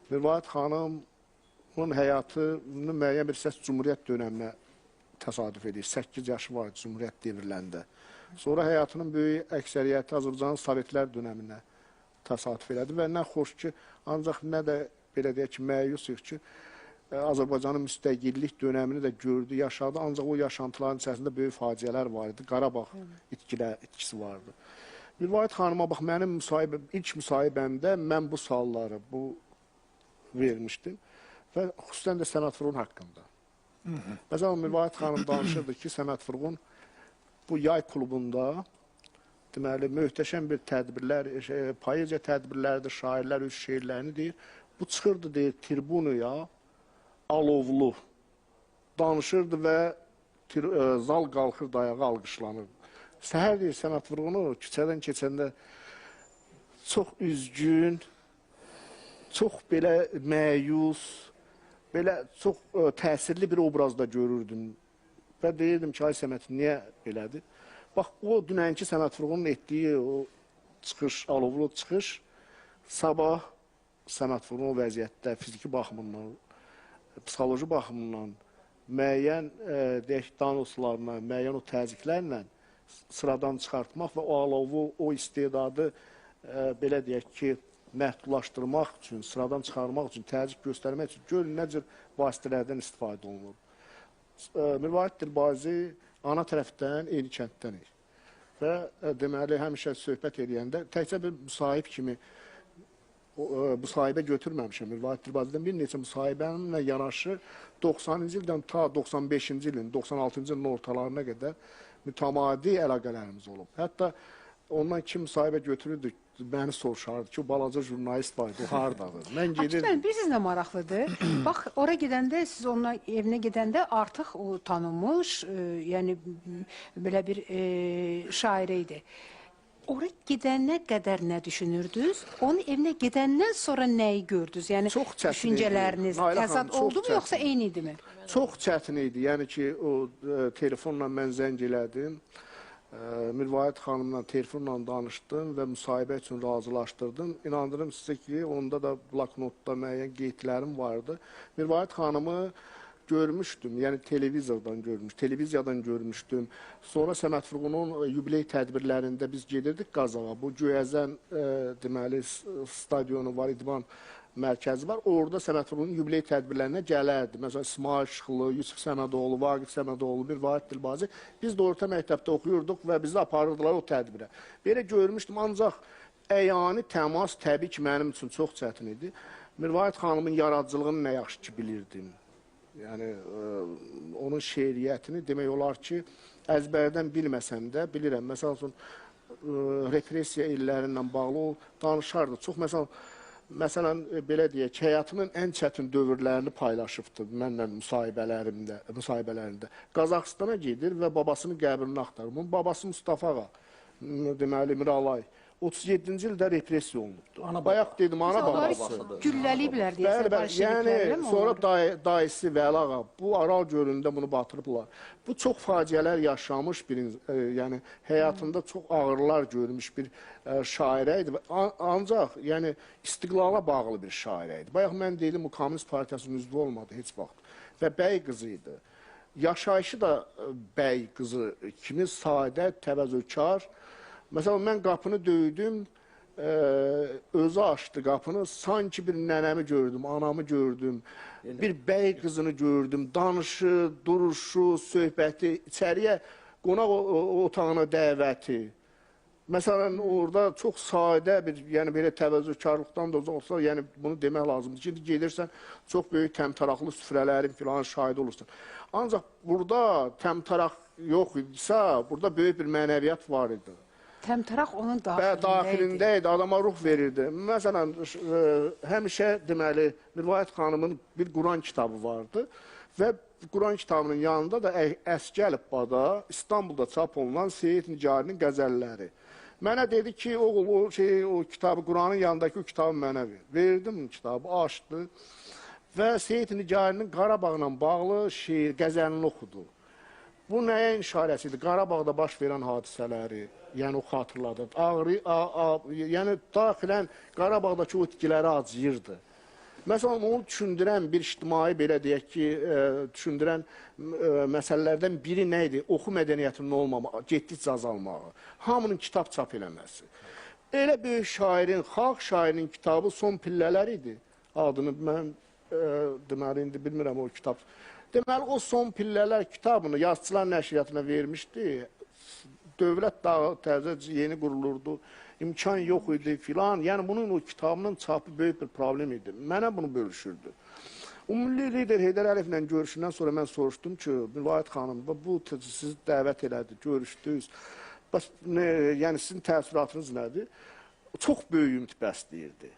Mirvarid xanımın həyatını müəyyən bir səs Cumhuriyyət dönəminə təsadüf edir. 8 yaşı var Cumhuriyyət devirləndə. Sonra həyatının böyük əksəriyyəti Azərbaycanın Sovetlər dönəminə təsadüf elədi və nə xoş ki, ancaq nə də belə deyək ki, məyusuyuq ki, Azərbaycanın müstəqillik dönəmini də gördü, yaşadı, ancaq o yaşantıların içərisində böyük faciələr var idi. Qarabağ itkisi vardı. Mirvarid xanıma bax, mənim ilk müsahibəmdə mən bu sualları vermişdim və xüsusən də Səməd Vurğun haqqında. Məsələn, Mirvarid xanım danışırdı ki, Səməd Vurğun bu yay klubunda deməli, möhtəşəm bir tədbirlər, poeziya tədbirləridir, şairlər öz şeirlərini deyir. Bu çıxırdı, deyir, tribunuya, alovlu danışırdı və zal qalxırdı, ayağa alqışlanırdı. Səhər deyir, Səməd Vurğunu küçədən keçəndə çox üzgün, çox belə məyus, belə çox təsirli bir obrazda görürdüm. Və deyirdim ki, ay Səməd, niyə belədir? Bax, o dünənki Səməd Vurğunun etdiyi o çıxış, alovlu çıxış, sabah Səməd Vurğun o vəziyyətdə fiziki baxımından, psixoloji baxımından, müəyyən deyək, danuslarla, müəyyən o təzyiqlərlə sıradan çıxartmaq və o alovu, o istedadı belə deyək ki, məhdudlaşdırmaq üçün, sıradan çıxarmaq üçün, təzyiq göstərmək üçün görün nə cür vasitələrdən istifadə olunur. Mirvarid Dilbazi ana tərəfdən eyni kənddənir və deməli həmişə söhbət edəndə təkcə bir müsahib kimi müsahibə götürməmişəm. Mirvarid Dilbazidən bir neçə müsahibənlə yanaşı 90-cı ildən ta 95-ci ilin, 96-cı ilin ortalarına qədər mütəmadi əlaqələrimiz olub. Hətta ondan kim müsahibə götürürdük, məni soruşardı ki, o balaca jurnalist var idi, o haradadır? Mən gedirdim. Bir sizlə maraqlıdır. Bax, ora gedəndə, siz onun evinə gedəndə artıq o tanınmış, yəni belə bir şairə idi. Ora gedənə qədər nə düşünürdünüz? Onun evinə gedəndən sonra nəyi gördünüz? Yəni, düşüncələriniz təzad oldu mu, yoxsa eyni idi mi? Çox çətin idi. Yəni ki, o telefonla mən zəng elədim. Mirvarid xanımla telefonla danışdım və müsahibə üçün razılaşdırdım. İnandırım sizə ki, onda da bloknotda müəyyən qeydlərim vardı. Mirvarid xanımı görmüşdüm, yəni televiziyadan görmüşdüm. Sonra Səməd Vurğunun yubiley tədbirlərində biz gedirdik Qazağa. Bu Göyəzən deməli stadionu var, idman mərkəzi var. Orada Səməd Vurğunun yubiley tədbirlərinə gələrdi. Məsələn, İsmail Şıxlı, Yusuf Səmədoğlu, Vaqif Səmədoğlu, Mirvarid Dilbazi. Biz də orta məktəbdə oxuyurduq və bizi aparırdılar o tədbirə. Belə görmüşdüm, ancaq əyani təmas təbii ki, mənim üçün çox çətin idi. Mirvarid xanımın yaradıcılığını nə yaxşı ki bilirdim. Yəni onun şeiriyyətini demək olar ki, əzbərdən bilməsəm də bilirəm. Məsəl üçün repressiya illərindən bağlı o danışardı. Çox məsələn belə deyək, həyatının ən çətin dövrlərini paylaşıbdı mənlə müsahibələrində. Qazaxıstana gedir və babasının qəbrini axtarır. Bunun babası Mustafa ağa, deməli Miralay. 37-ci ildə repressiya olunubdur. Bayaq dedim, ana babası. Gülləliyiblər deyəsən, Yəni, sonra dayısı Vəli ağa, bu Aral gölündə bunu batırıblar. Bu çox faciələr yaşamış bir, yəni həyatında çox ağırlar görmüş bir şairə idi. Ancaq, yəni istiqlala bağlı bir şairə idi. Bayaq mən dedim, bu Komünist Partiyasının üzvü olmadı heç vaxt. Və bəy qızı idi. Yaşayışı da bəy qızı kimi sadə, təvəzzökar. Məsələn, mən qapını döydüm, özü açdı qapını, sanki bir nənəmi gördüm, anamı gördüm, bir bəy qızını gördüm, danışı, duruşu, söhbəti, içəriyə qonaq otağına dəvəti. Məsələn, orada çox sadə bir, yəni belə təvəzzökarlıqdan da olsa, yəni bunu demək lazımdır. Şimdi gedirsən, çox böyük təmtaraqlı süfrələrin filan şahidi olursan. Ancaq burada təmtaraq yox idisə, burada böyük bir mənəviyyat var idi. Təmtaraq onun daxilində idi, adama ruh verirdi. Məsələn, həmişə deməli, Mirvayət xanımın bir Quran kitabı vardı və Quran kitabının yanında da əski əlifbada İstanbulda çap olunan Seyid Nigarinin qəzəlləri. Mənə dedi ki, oğul, o kitabı, Quranın yanındakı o kitabı mənə ver. Verdim kitabı, açdı və Seyid Nigarinin Qarabağla bağlı şeir, qəzəlini oxudu. Bu nəyə işarəsidir? Qarabağda baş verən hadisələri, yəni o xatırladı. Yəni daxilən Qarabağdakı o itkiləri acıyırdı. Məsələn, onu düşündürən bir ictimai, belə deyək ki, düşündürən məsələlərdən biri nə idi? Oxu mədəniyyətinin olmamağı, getdikcə azalmağı, hamının kitab çap eləməsi. Elə böyük şairin, xalq şairinin kitabı Son Pillələr idi. Adını mən deməli, indi bilmirəm o kitab. Deməli, o Son Pillələr kitabını yazıçılar nəşriyyatına vermişdi. Dövlət dağı təzə yeni qurulurdu. İmkan yox idi filan. Yəni, bunun o kitabının çapı böyük bir problem idi. Mənə bunu bölüşürdü. Ümumi lider Heydər Əliyevlə görüşündən sonra mən soruşdum ki, Mirvayət xanım, bu sizi dəvət elədi, görüşdünüz. Yəni, sizin təəssüratınız nədir? Çox böyük ümid bəsləyirdi.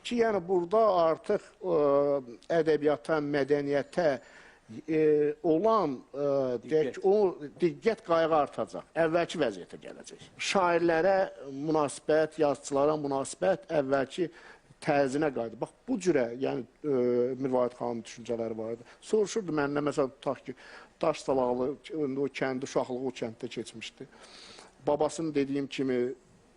Ki, yəni, burada artıq ədəbiyyata, mədəniyyətə olan diqqət qayğı artacaq, əvvəlki vəziyyətə gələcək. Şairlərə münasibət, yazıçılara münasibət əvvəlki tərzinə qayıdır. Bax, bu cürə, yəni Mirvayət xanımın düşüncələri vardı. Soruşurdu mənimlə, məsələn, tutaq ki, Daş Salaqlı, o kəndi, uşaqlığı o kənddə keçmişdi. Babasının dediyim kimi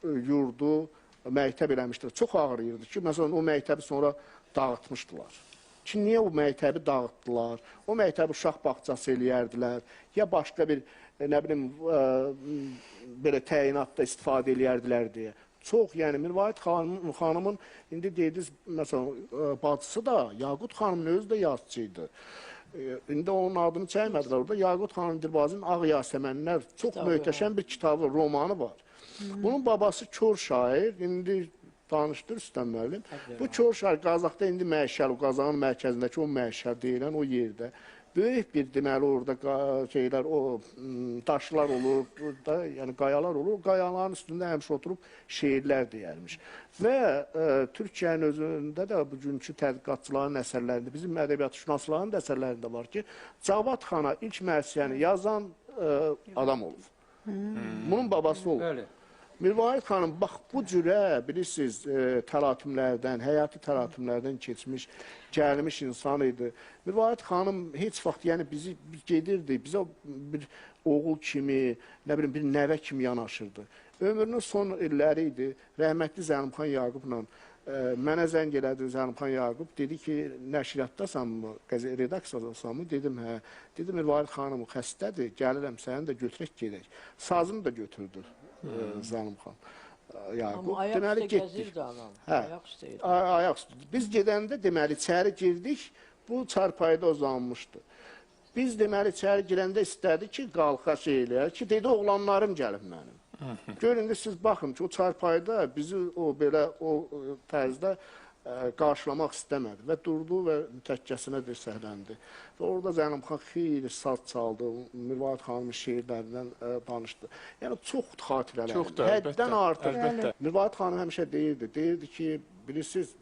yurdu, məktəb eləmişdir. Çox ağrıyırdı ki, məsələn, o məktəbi sonra dağıtmışdılar. Ki, niyə o məktəbi dağıtdılar? O məktəbi uşaq bağçası eləyərdilər, ya başqa bir, nə bilim, belə təyinatda istifadə eləyərdilər deyə. Çox, yəni, Mirvayət xanımın, indi dediniz, məsələn, bacısı da, Yaqut xanımın özü də yazıcıydı. İndi onun adını çəymədilər orada. Yaqut xanım Dilbazinin Ağ Yasəmənlər çox möhtəşəm bir kitabı, romanı var. Bunun babası kör şair, indi danışdır Rüstəm müəllim. Bu kör şair Qazaxda indi Məşəl, o Qazanın mərkəzindəki o Məşəl deyilən o yerdə böyük bir, deməli, orada şeylər, o daşlar olur, yəni qayalar olur. Qayaların üstündə həmişə oturub şeirlər deyərmiş. Və Türkiyənin özündə də bugünkü tədqiqatçıların əsərlərində, bizim ədəbiyyatşünasların da əsərlərində var ki, Cavad xana ilk mərsiyəni yazan adam olub. Bunun babası olub. Mirvayət xanım, bax, bu cürə, bilirsiniz, təlatümlərdən, həyati təlatümlərdən keçmiş, gəlmiş insan idi. Mirvayət xanım heç vaxt, yəni, bizi gedirdi, bizə bir oğul kimi, nə bilim, bir nəvə kimi yanaşırdı. Ömrünün son illəri idi, rəhmətli Zənimxan Yaqubla mənə zəng elədi Zənimxan Yaqub, dedi ki, nəşriyyatdasanmı, redaksiyadasanmı? Dedim, hə. Dedi, Mirvayət xanım xəstədir, gəlirəm, səni də götürək gedək. Sazını da götürdü. Zənimxan Yaqub. Amma ayaq üstə gəzirdi adam. Ayaq üstəydi. Ayaq üstə. Biz gedəndə, deməli, içəri girdik, bu çarpayda uzanmışdı. Biz, deməli, içəri girəndə istədi ki, qalxa şey eləyər ki, dedi, oğlanlarım gəlib mənim. Görün ki, siz baxın ki, o çarpayda bizi o belə, o tərzdə qarşılamaq istəmədi və durdu və təkkəsinə dirsəkləndi. Və orada Zəynəb xan xeyli saz çaldı, Mirvarid xanımın şeirlərindən danışdı. Yəni, çoxdur xatirələr. Çoxdur, həddən artıq. əlbəttə. Mirvarid xanım həmişə deyirdi ki, bilirsiniz,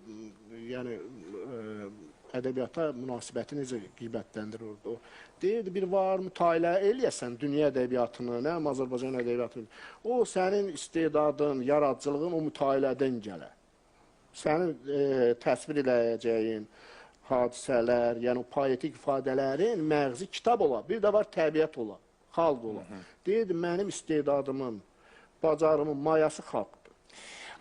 yəni, ədəbiyyata münasibəti necə qiymətləndirirdi o. Deyirdi, bir var mütailə eləyəsən dünya ədəbiyyatını, nə Azərbaycan ədəbiyyatını, o sənin istedadın, yaradıcılığın o mütailədən gələ. Sənin təsvir eləyəcəyin hadisələr, yəni o poetik ifadələrin məğzi kitab ola, bir də var təbiət ola, xalq ola. Deyirdi, mənim istedadımın, bacarımın mayası xalqdır.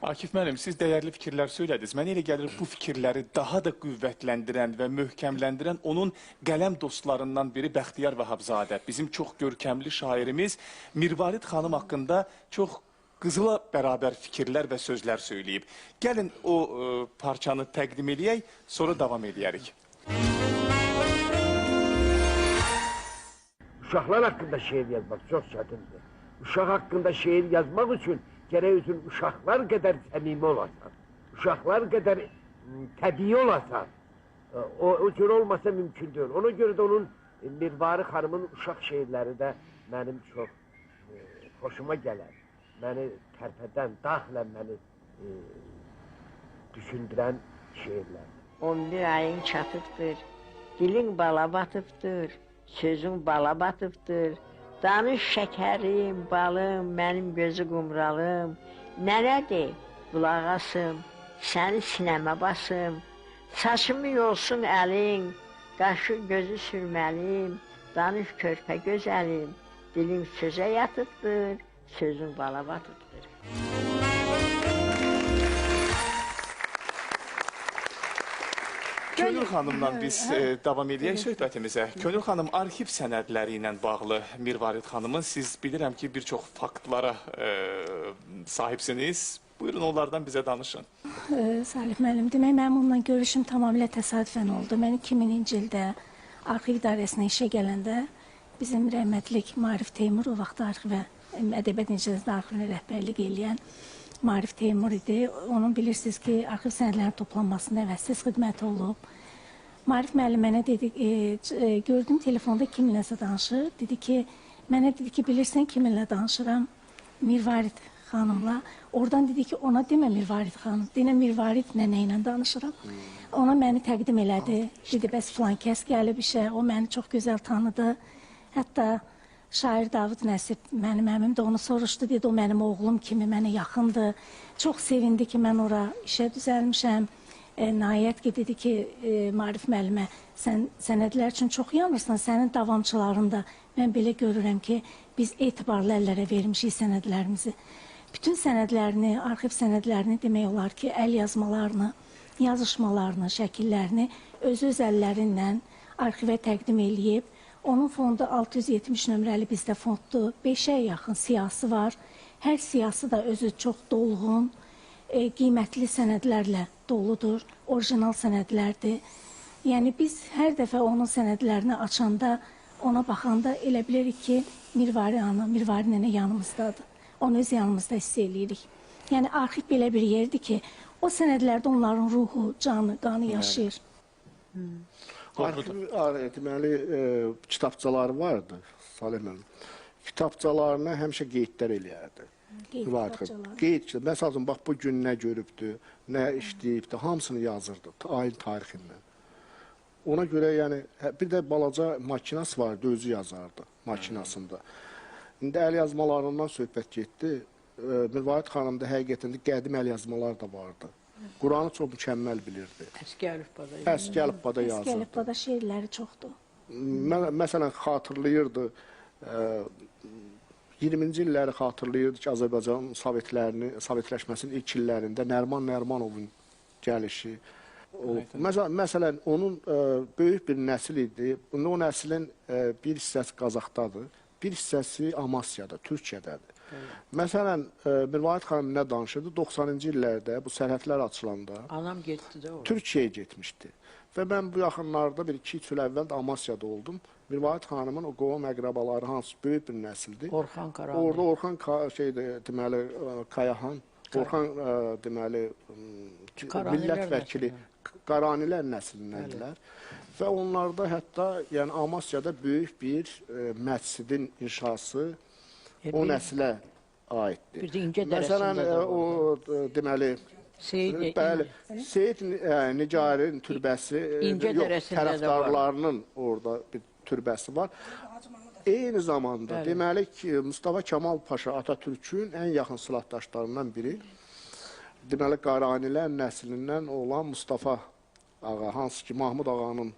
Akif müəllim, siz dəyərli fikirlər söylədiniz. Mənə elə gəlir bu fikirləri daha da qüvvətləndirən və möhkəmləndirən onun qələm dostlarından biri Bəxtiyar Vahabzadə. Bizim çox görkəmli şairimiz Mirvarid xanım haqqında çox qızıla bərabər fikirlər və sözlər söyləyib. Gəlin o parçanı təqdim eləyək, sonra davam edərik. Uşaqlar haqqında şeir yazmaq çox çətindir. Uşaq haqqında şeir yazmaq üçün gərək özün uşaqlar qədər səmimi olasan, uşaqlar qədər təbii olasan. O cür olmasa mümkün deyil. Ona görə də onun Mirvarid xanımın uşaq şeirləri də mənim çox xoşuma gələr. Məni tərpədən, daxilən məni düşündürən şeirlər. 11 ayın çatıbdır, dilin bala batıbdır, sözün bala batıbdır. Danış şəkərim, balım, mənim gözü qumralım. Nərədir, qulaq asım, səni sinəmə basım. Saçımı yolsun əlin, qaşı gözü sürməliyim. Danış körpə gözəlim, dilim sözə yatıbdır, sözün bala batıbdır. Könül xanımla biz davam edək söhbətimizə. Könül xanım, arxiv sənədləri ilə bağlı Mirvarid xanımın siz bilirəm ki, bir çox faktlara sahibsiniz. Buyurun, onlardan bizə danışın. Salih müəllim, demək, mənim onunla görüşüm tamamilə təsadüfən oldu. Mən 2000-ci ildə arxiv idarəsinə işə gələndə bizim rəhmətlik Marif Teymur, o vaxt arxivə, ədəbiyyat incəsində arxivini rəhbərlik eləyən Marif Teymur idi. Onun bilirsiniz ki, arxiv sənədlərinin toplanmasında əvəzsiz xidməti olub. Marif müəllim mənə dedi, gördüm telefonda kiminləsə danışır. Dedi ki, mənə dedi ki, bilirsən kiminlə danışıram? Mirvarid xanımla. Oradan dedi ki, ona demə Mirvarid xanım, deyinə Mirvarid nənə ilə danışıram. Ona məni təqdim elədi. Dedi, bəs filan kəs gəlib işə, o məni çox gözəl tanıdı. Hətta şair Davud Nəsib, mənim əmim də onu soruşdu, dedi, o mənim oğlum kimi, mənə yaxındır. Çox sevindi ki, mən ora işə düzəlmişəm. Nəhayət ki, dedi ki, Marif müəllimə, sən sənədlər üçün çox yanırsan, sənin davamçıların da. Mən belə görürəm ki, biz etibarlı əllərə vermişik sənədlərimizi. Bütün sənədlərini, arxiv sənədlərini demək olar ki, əl yazmalarını, yazışmalarını, şəkillərini öz əllərindən arxivə təqdim eləyib. Onun fondu 670 nömrəli bizdə fonddur. 5-ə yaxın siyasi var. Hər siyasi da özü çox dolğun, qiymətli sənədlərlə doludur. Orijinal sənədlərdir. Yəni biz hər dəfə onun sənədlərini açanda, ona baxanda elə bilirik ki, Mirvarid nənə yanımızdadır. Onu öz yanımızda hiss eləyirik. Yəni arxiv belə bir yerdir ki, o sənədlərdə onların ruhu, canı, qanı yaşayır. Deməli, kitabçaları vardı, Salih müəllim. Kitabçalarına həmişə qeydlər eləyərdi. Qeyd, məsələn, bax, bu gün nə görübdür, nə işləyibdir, hamısını yazırdı, ayın tarixindən. Ona görə, yəni, bir də balaca makinası vardı, özü yazardı makinasında. İndi əl yazmalarından söhbət getdi. Mirvarid xanımda həqiqətən də qədim əl yazmalar da vardı. Quranı çox mükəmməl bilirdi. Əski əlifbada yazırdı. Əski əlifbada şeirləri çoxdur. Məsələn, xatırlayırdı, 20-ci illəri xatırlayırdı ki, Azərbaycan Sovetləşməsinin ilk illərində Nəriman Nərimanovun gəlişi. Məsələn, onun böyük bir nəsil idi. O nəslin bir hissəsi Qazaxdadır, bir hissəsi Amasyada, Türkiyədədir. Məsələn, Mirvarid xanım nə danışırdı? 90-cı illərdə bu sərhədlər açılanda Türkiyəyə getmişdi. Və mən bu yaxınlarda bir 2-3 il əvvəl də Amasyada oldum. Mirvarid xanımın o qohum əqrabaları hansı böyük bir nəsildir. Orxan Karahan. Orada Orxan deməli, Kayahan Orxan deməli millət vəkili Qaranilər nəslindəndirlər. Və onlarda hətta yəni Amasyada böyük bir məscidin inşası o nəslə aiddir. Bir də İncə Məsələn, o deməli Seyid Nigarin türbəsi, tərəfdarlarının orada bir türbəsi var. Eyni zamanda deməli ki, Mustafa Kemal Paşa Atatürkün ən yaxın silahdaşlarından biri, deməli Qaranilər nəslindən olan Mustafa ağa, hansı ki Mahmud ağanın,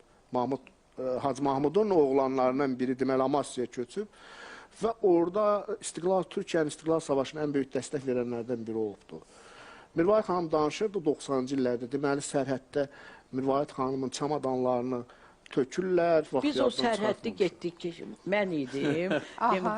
Hacı Mahmudun oğlanlarından biri deməli Amasyaya köçüb və orada Türkiyənin İstiqlal Savaşına ən böyük dəstək verənlərdən biri olubdur. Mirvarid xanım danışırdı 90-cı illərdə, deməli sərhəddə Mirvarid xanımın çamadanlarını tökürlər. Biz o sərhəddə getdik ki, mən idim,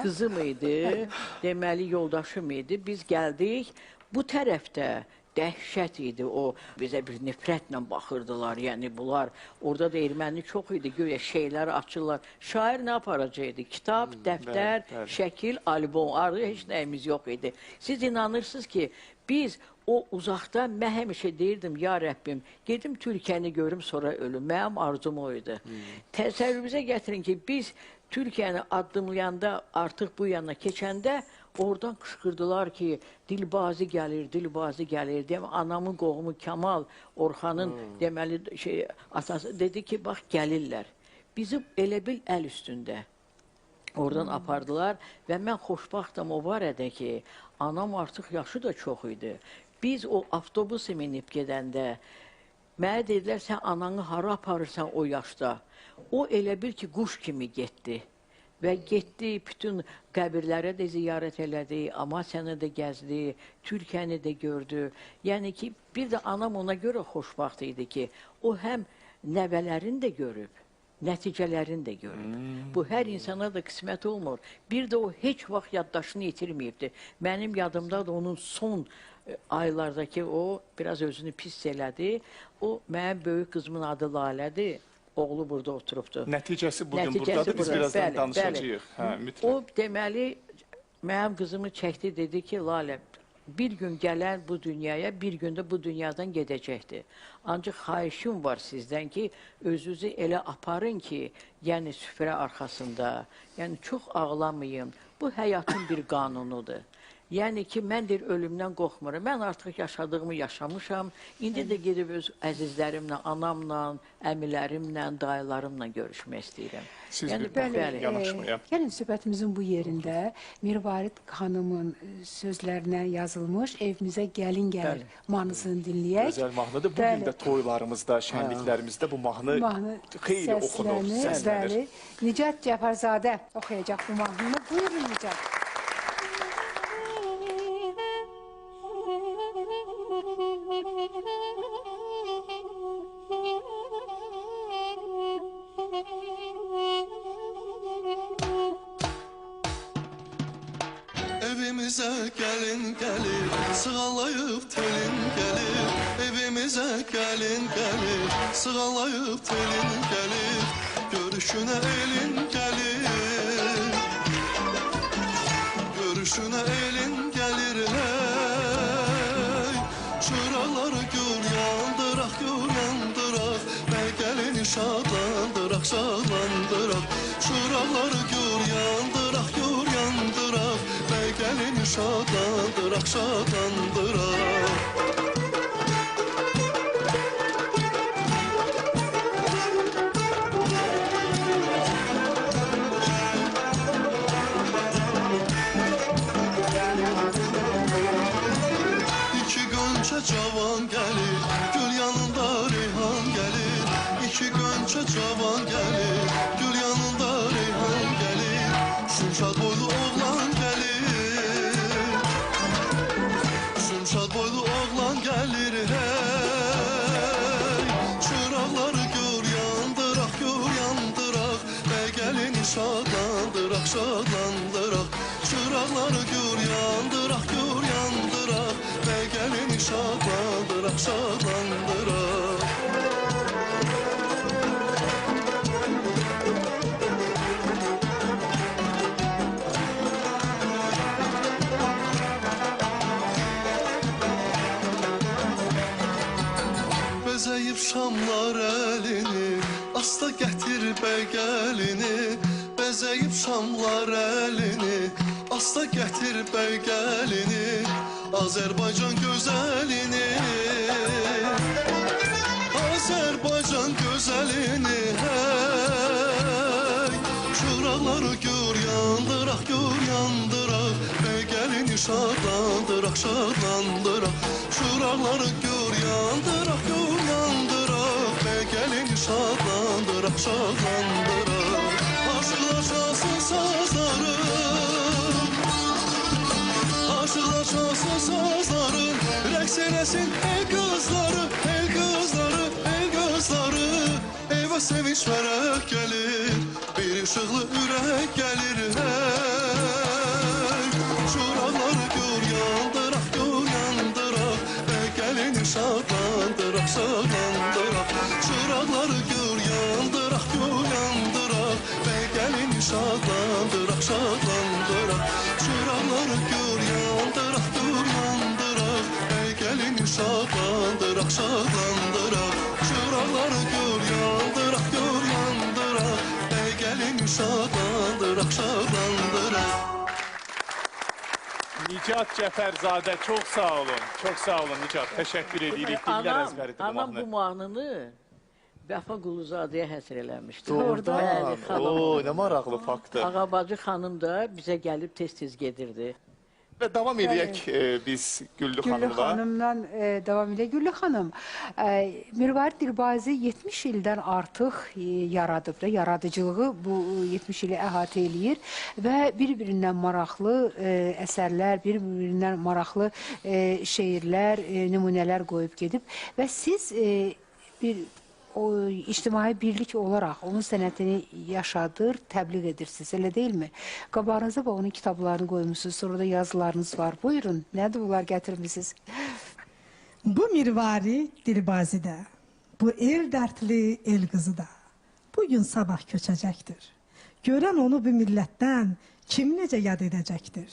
qızım idi, deməli yoldaşım idi. Biz gəldik, bu tərəfdə dəhşət idi, o bizə bir nifrətlə baxırdılar, yəni bunlar, orada da erməni çox idi, göyə şeylər açırlar. Şair nə aparacaqdı? Kitab, dəftər, şəkil, albom, artıq heç nəyimiz yox idi. Siz inanırsınız ki, biz o uzaqda, mən həmişə deyirdim, ya Rəbbim, gedim Türkiyəni görüm, sonra ölüm. Mənim arzum o idi. Təsəvvürümüzə gətirin ki, biz Türkiyəni addımlayanda, artıq bu yana keçəndə, oradan qışqırdılar ki, Dilbazi gəlir, Dilbazi gəlir. Anamın qohumu Kemal Orxanın deməli atası dedi ki, bax gəlirlər. Bizi elə bil əl üstündə oradan apardılar və mən xoşbaxtım o barədə ki, anam artıq yaşı da çox idi. Biz o avtobusu minib gedəndə, mənə dedilər, sən ananı hara aparırsan o yaşda? O elə bil ki, quş kimi getdi. Və getdi, bütün qəbirlərə də ziyarət elədi, Amasya'nı da gəzdi, Türkiyəni də gördü. Yəni ki, bir də anam ona görə xoşbaxt idi ki, o həm nəvələrini də görüb, nəticələrini də görüb. Bu, hər insana da qismət olmur. Bir də o heç vaxt yaddaşını itirməyibdir. Mənim yadımda da onun son aylardakı o, biraz özünü pis elədi. O, mənim böyük qızımın adı Lalədir. Oğlu burada oturubdur. Nəticəsi bugün buradadır, biz birazdan danışacağıq. O, deməli, mənim qızımı çəkdi, dedi ki, Lalə, bir gün gələn bu dünyaya, bir gün də bu dünyadan gedəcəkdir. Ancaq xahişim var sizdən ki, özünüzü elə aparın ki, yəni süfrə arxasında, yəni çox ağlamayın. Bu həyatın bir qanunudur. Yəni ki, mən deyir, ölümdən qorxmuram. Mən artıq yaşadığımı yaşamışam. İndi də gedib öz əzizlərimlə, anamla, əmilərimlə, dayılarımla görüşmək istəyirəm. Siz bir yanaşmaya. Gəlin, söhbətimizin bu yerində Mirvarid xanımın sözlərinə yazılmış Evimizə gəlin gəlir mahnısını dinləyək. Gözəl mahnıdır. Bugün də toylarımızda, şənliklərimizdə bu mahnı xeyli oxunur, səslənir. Nicat Cəfərzadə oxuyacaq bu mahnını. Buyurun Nicat. Evimizə gəlin gəlir, sığalayıb telin gəlir. Evimizə gəlin gəlir, sığalayıb telin gəlir. Görüşünə elin gəlir, görüşünə elin gəlir hey. Çıraqları gör yandıraq, gör yandıraq. Bəy gəlini şadlandıraq, şadlandıraq. Çıraqları gör yandıraq, gör yandıraq. Bəy gəlini şadlandıraq, şadlandıraq. Cavan gəlir, gül yanında reyhan gəlir. İki qönçə cavan gəlir, gül yanında reyhan gəlir. Şumşad boylu oğlan gəlir, şumşad boylu oğlan gəlir hey. Çıraqları gör yandıraq, gör yandıraq. Bəy gəlini şadlandıraq, şadlandıraq. Çıraqları gör yandıraq, gör yandıraq. Bəy gəlini şadlandıraq, şadlandıraq. Bəzəyib şamlar əlini, asta gətir bəy gəlini. Bəzəyib şamlar əlini, asta gətir bəy gəlini. Azərbaycan gözəlini, Azərbaycan gözəlini, hey. Şuraqları gör yandıraq, gör yandıraq, bəy gəlini şadlandıraq, şadlandıraq. Şuraqları gör yandıraq, gör yandıraq, bəy gəlini şadlandıraq, şadlandıraq. Aşıqlar çalsın sazları, aşıqlar çalsın sazları, rəqs eləsin el qızları, el qızları, el qızları. Evə sevinç vərək gəlir, bir işıqlı ürək gəlir, hey. Şuraqları gör yandıraq, gör yandıraq, bəy gəlini şadlandıraq, şadlandıraq. Şuraqları gör yandıraq, gör yandıraq, bəy gəlini şadlandıraq, şadlandıraq. Şuraqları gör yandıraq, gör yandıraq, bəy gəlini şadlandıraq, şadlandıraq. Şuraqları gör yandıraq, gör yandıraq, bəy gəlini şadlandıraq, şadlandıraq. Nicat Cəfərzadə, çox sağ olun. Çox sağ olun Nicat. Təşəkkür edirik. Dillər əzbəridir bu Anam mahnı. bu mahnını Vəfa Quluzadəyə həsr eləmişdi. Doğrudan. Bəli, xanım. Oo, nə maraqlı faktdır. Ağabacı xanım da bizə gəlib tez-tez gedirdi. Və davam edək biz Güllü Güllü xanımla. xanımla devam edək. Güllü xanım, Mirvarid Dilbazi 70 ildən artıq yaradıb da, yaradıcılığı bu 70 ili əhatə eləyir və bir-birindən maraqlı əsərlər, bir-birindən maraqlı şeirlər, nümunələr qoyub gedib və siz bir o ictimai birlik olaraq onun sənətini yaşadır, təbliğ edirsiniz, elə deyilmi? Qabağınıza və onun kitablarını qoymuşsunuz, sonra da yazılarınız var. Buyurun, nədir bunlar gətirmişsiniz? Bu Mirvarid Dilbazidə, bu el dərdli el qızı da bugün sabah köçəcəkdir. Görən onu bu millətdən kim necə yad edəcəkdir?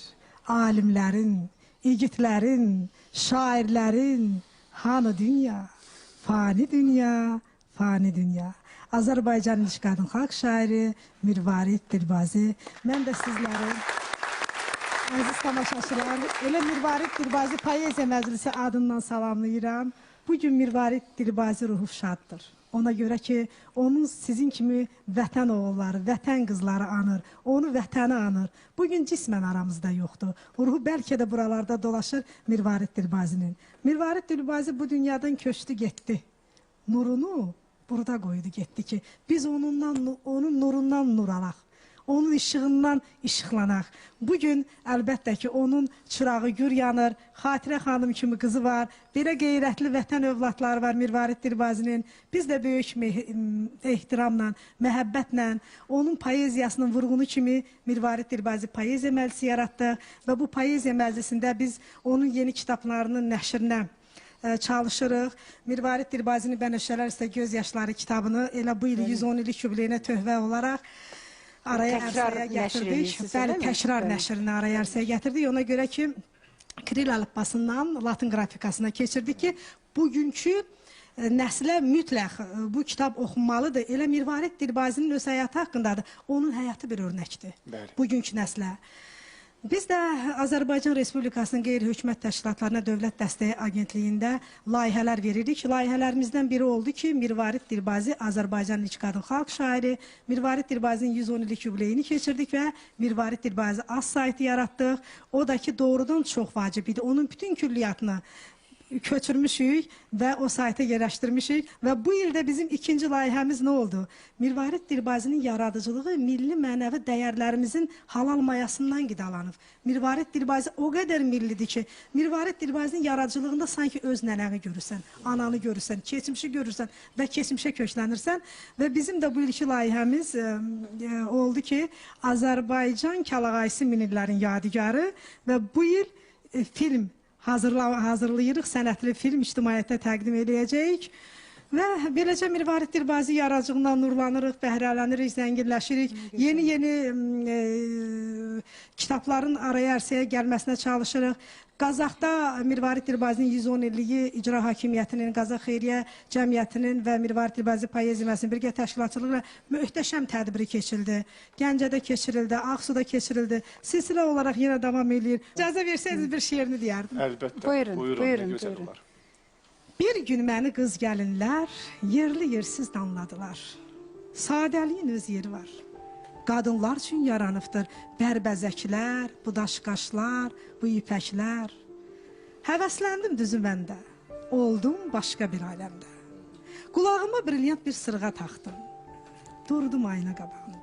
Alimlərin, igidlərin, şairlərin, hanı dünya, fani dünya, fani dünya. Azərbaycanın ilk qadın xalq şairi Mirvarid Dilbazi. Mən də sizlərin əziz tamaşaçılar, elə Mirvarid Dilbazi Poeziya Məclisi adından salamlayıram. Bugün Mirvarid Dilbazi ruhu şaddır. Ona görə ki, onun sizin kimi vətən oğulları, vətən qızları anır, onu vətəni anır. Bugün cismən aramızda yoxdur. Ruhu bəlkə də buralarda dolaşır Mirvarid Dilbazinin. Mirvarid Dilbazi bu dünyadan köçdü, getdi. Nurunu burada qoydu, getdi ki, biz onun nurundan nur alaq. Onun işığından işıqlanaq. Bugün əlbəttə ki, onun çırağı gür yanır. Xatirə xanım kimi qızı var. Belə qeyrətli vətən övladları var Mirvarid Dilbazinin. Biz də böyük ehtiramla, məhəbbətlə onun poeziyasının vurğunu kimi Mirvarid Dilbazi Poeziya Məclisi yaratdıq və bu Poeziya Məclisində biz onun yeni kitablarının nəşrinə çalışırıq. Mirvarid Dilbazinin Bənövşələr isə Göz Yaşları kitabını elə bu il 110 illik yubileyinə töhvə olaraq araya ərsəyə gətirdik. Bəli, təkrar nəşrini araya ərsəyə gətirdik. Ona görə ki, Kiril əlifbasından Latın qrafikasına keçirdik ki, bugünkü nəslə mütləq bu kitab oxunmalıdır. Elə Mirvarid Dilbazinin öz həyatı haqqındadır. Onun həyatı bir örnəkdir. Bugünkü nəslə. Biz də Azərbaycan Respublikasının qeyri-hökumət təşkilatlarına Dövlət Dəstəyi Agentliyində layihələr veririk. Layihələrimizdən biri oldu ki, Mirvarid Dilbazi Azərbaycanın ilk qadın xalq şairi, Mirvarid Dilbazinin 110 illik yubileyini keçirdik və Mirvarid Dilbazi az saytı yaratdıq. O da ki, doğrudan çox vacib idi. Onun bütün külliyyatını köçürmüşük və o sayta yerləşdirmişik və bu ildə bizim ikinci layihəmiz nə oldu? Mirvarid Dilbazinin yaradıcılığı milli mənəvi dəyərlərimizin halal mayasından qidalanıb. Mirvarid Dilbazi o qədər millidir ki, Mirvarid Dilbazinin yaradıcılığında sanki öz nənəni görürsən, ananı görürsən, keçmişi görürsən və keçmişə köklənirsən və bizim də bu ilki layihəmiz oldu ki, Azərbaycan Kəlağayısı minillərin yadigarı və bu il film hazırlayırıq, sənətli film ictimaiyyətə təqdim edəcəyik Və beləcə Mirvarid Dilbazi yaradıcılığından nurlanırıq, bəhrələnirik, zənginləşirik. Yeni kitabların araya ərsəyə gəlməsinə çalışırıq. Qazaxda Mirvarid Dilbazinin 110 illiyi İcra Hakimiyyətinin, Qazax Xeyriyyə Cəmiyyətinin və Mirvarid Dilbazi Poeziyasının birgə təşkilatçılığı ilə möhtəşəm tədbiri keçirildi. Gəncədə keçirildi, Ağsuda keçirildi. Silsilə olaraq yenə davam edir. İcazə versəydiniz bir şeirini deyərdim. Əlbəttə. Buyurun, Ne güzel olar. Bir gün məni qız gəlinlər yerli yersiz danladılar. Sadəliyin öz yeri var. Qadınlar üçün yaranıbdır bərbəzəklər, bu daşqaşlar, bu ipəklər. Həvəsləndim düzü məndə, oldum başqa bir aləmdə. Qulağıma brilyant bir sırğa taxdım, durdum ayna qabağına.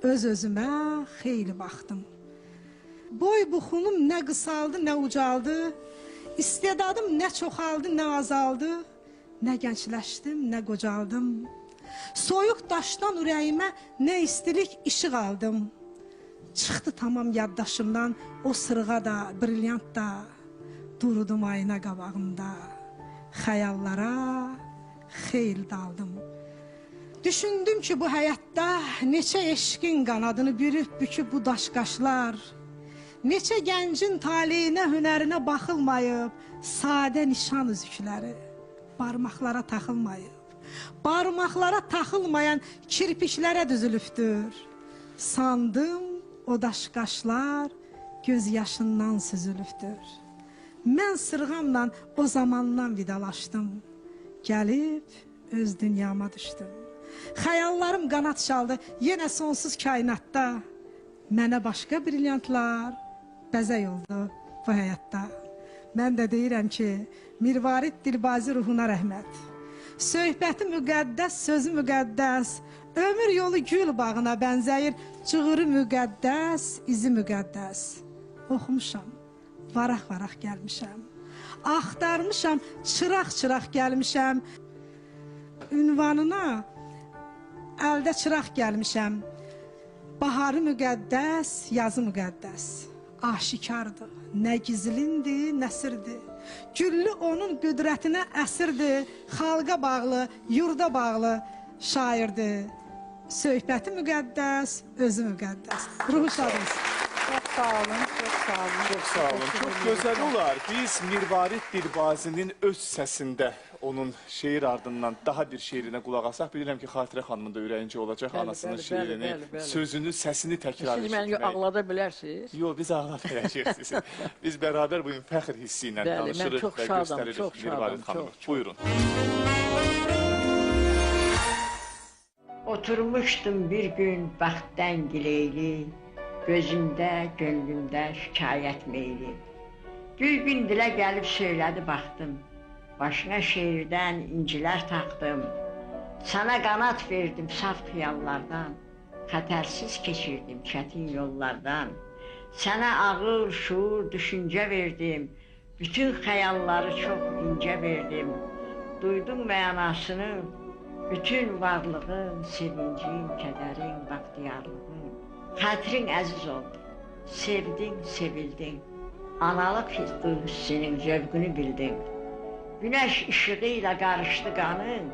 Öz-özümə xeyli baxdım. Boy buxunum nə qısaldı, nə ucaldı, İstedadım nə çoxaldı, nə azaldı, nə gəncləşdim, nə qocaldım. Soyuq daşdan ürəyimə nə istilik işıq aldım. Çıxdı tamam yaddaşımdan o sırğa da, brilyant da. Durudum ayna qabağında, xəyallara xeyl daldım. Düşündüm ki bu həyatda neçə eşqin qanadını bürüb bu daşqaşlar. Neçə gəncin taleyinə, hünərinə baxılmayıb, sadə nişan üzükləri barmaqlara taxılmayıb. Barmaqlara taxılmayan kirpiklərə düzülübdür. Sandım o daşqaşlar göz yaşından süzülübdür. Mən sırğamla o zamandan vidalaşdım. Gəlib öz dünyama düşdüm. Xəyallarım qanat çaldı yenə sonsuz kainatda. Mənə başqa brilyantlar bəzək oldu bu həyatda. Mən də deyirəm ki, Mirvarid Dilbazi ruhuna rəhmət. Söhbəti müqəddəs, sözü müqəddəs, ömür yolu gül bağına bənzəyir, cığırı müqəddəs, izi müqəddəs. Oxumuşam, varaq-varaq gəlmişəm, axtarmışam, çıraq-çıraq gəlmişəm. Ünvanına əldə çıraq gəlmişəm. Baharı müqəddəs, yazı müqəddəs. Aşikardır, nə gizlindir, nə sirdir. Güllü onun qüdrətinə əsirdir, xalqa bağlı, yurda bağlı şairdir. Söhbəti müqəddəs, özü müqəddəs. Ruhu şad olsun. Çox sağ olun, çox sağ olun. Çok sağ olun. Çok güzel olar. Biz Mirvarid Dilbazi'nin öz səsində onun şeir ardından daha bir şeirinə qulaq asaq. Bilirəm ki, Xatirə xanımın da ürəyincə olacaq anasının şeirini, sözünü, səsini təkrar Siz məni ağlada bilərsiniz. Yox, biz ağlada biləcəyik sizi. Biz bərabər bugün fəxr hissi ilə tanışırıq və göstəririk Mirvarid xanımı. Buyurun. Oturmuşdum bir gün bəxtdən gileyli, gözündə, gönlümdə şikayət meyli. Bir gün dilə gəlib söylədi, baxdım. Başına şeirdən incilər taxdım. Sana qanat verdim saf xiyallardan. Xətərsiz keçirdim çətin yollardan. Sənə ağıl, şuur, düşüncə verdim. Bütün xəyalları çox incə verdim. Duydum mənasını, bütün varlığın, sevincin, kədərin, baxtiyarlığın. Xətrin əziz oldu, sevdin, sevildin. Analıq hissinin zövqünü bildin. Günəş işığı ilə qarışdı qanın,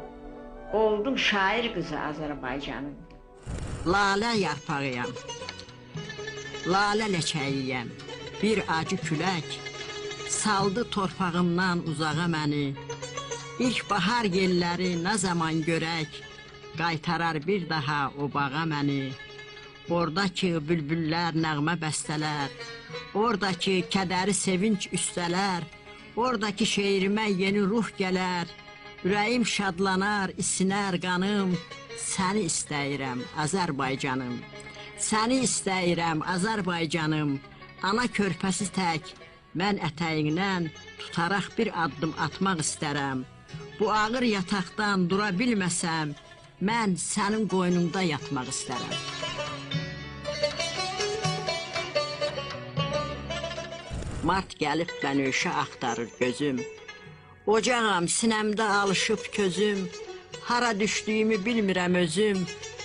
oldum şair qızı Azərbaycanın. Lalə yarpağıyam, lalə ləçəyiyəm, bir acı külək, saldı torpağımdan uzağa məni. İlk bahar yelləri nə zaman görək, qaytarar bir daha o bağa məni. Oradakı bülbüllər nəğmə bəstələr, oradakı kədəri sevinç üstələr, oradakı şeirimə yeni ruh gələr, ürəyim şadlanar, isinər qanım, səni istəyirəm Azərbaycanım. Səni istəyirəm Azərbaycanım, ana körpəsi tək, mən ətəyindən tutaraq bir addım atmaq istərəm. Bu ağır yataqdan dura bilməsəm, mən sənin qoynunda yatmaq istərəm. Mart gəlib bənövşə axtarır gözüm. Ocağam sinəmdə alışıb közüm. Hara düşdüyümü bilmirəm özüm.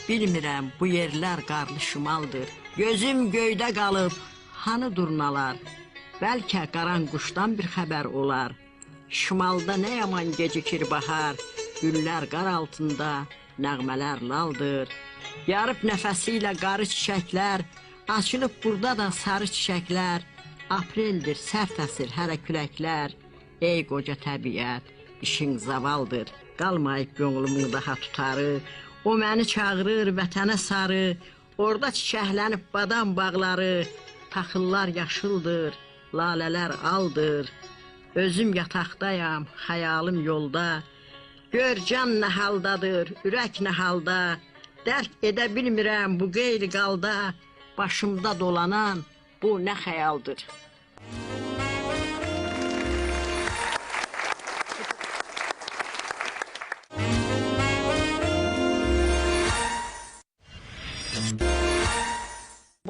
Bilmirəm bu yerlər qarlı şimaldır. Gözüm göydə qalıb, hanı durnalar. Bəlkə qaran quşdan bir xəbər olar. Şimalda nə yaman gecikir bahar. güllər qar altında, nəğmələr laldır. Yarıb nəfəsi ilə qarı çiçəklər, açılıb burada da sarı çiçəklər. Apreldir, sərt əsir hələ küləklər. Ey qoca təbiət, işin zavaldır. Qalmayıb gönlümün daha tutarı. O məni çağırır vətənə sarı. Orada çiçəklənib badam bağları. Taxıllar yaşıldır, lalələr aldır. Özüm yataqdayam, xəyalım yolda. Gör can nə haldadır, ürək nə halda. Dərk edə bilmirəm bu qeyri qalda. Başımda dolanan bu nə xəyaldır.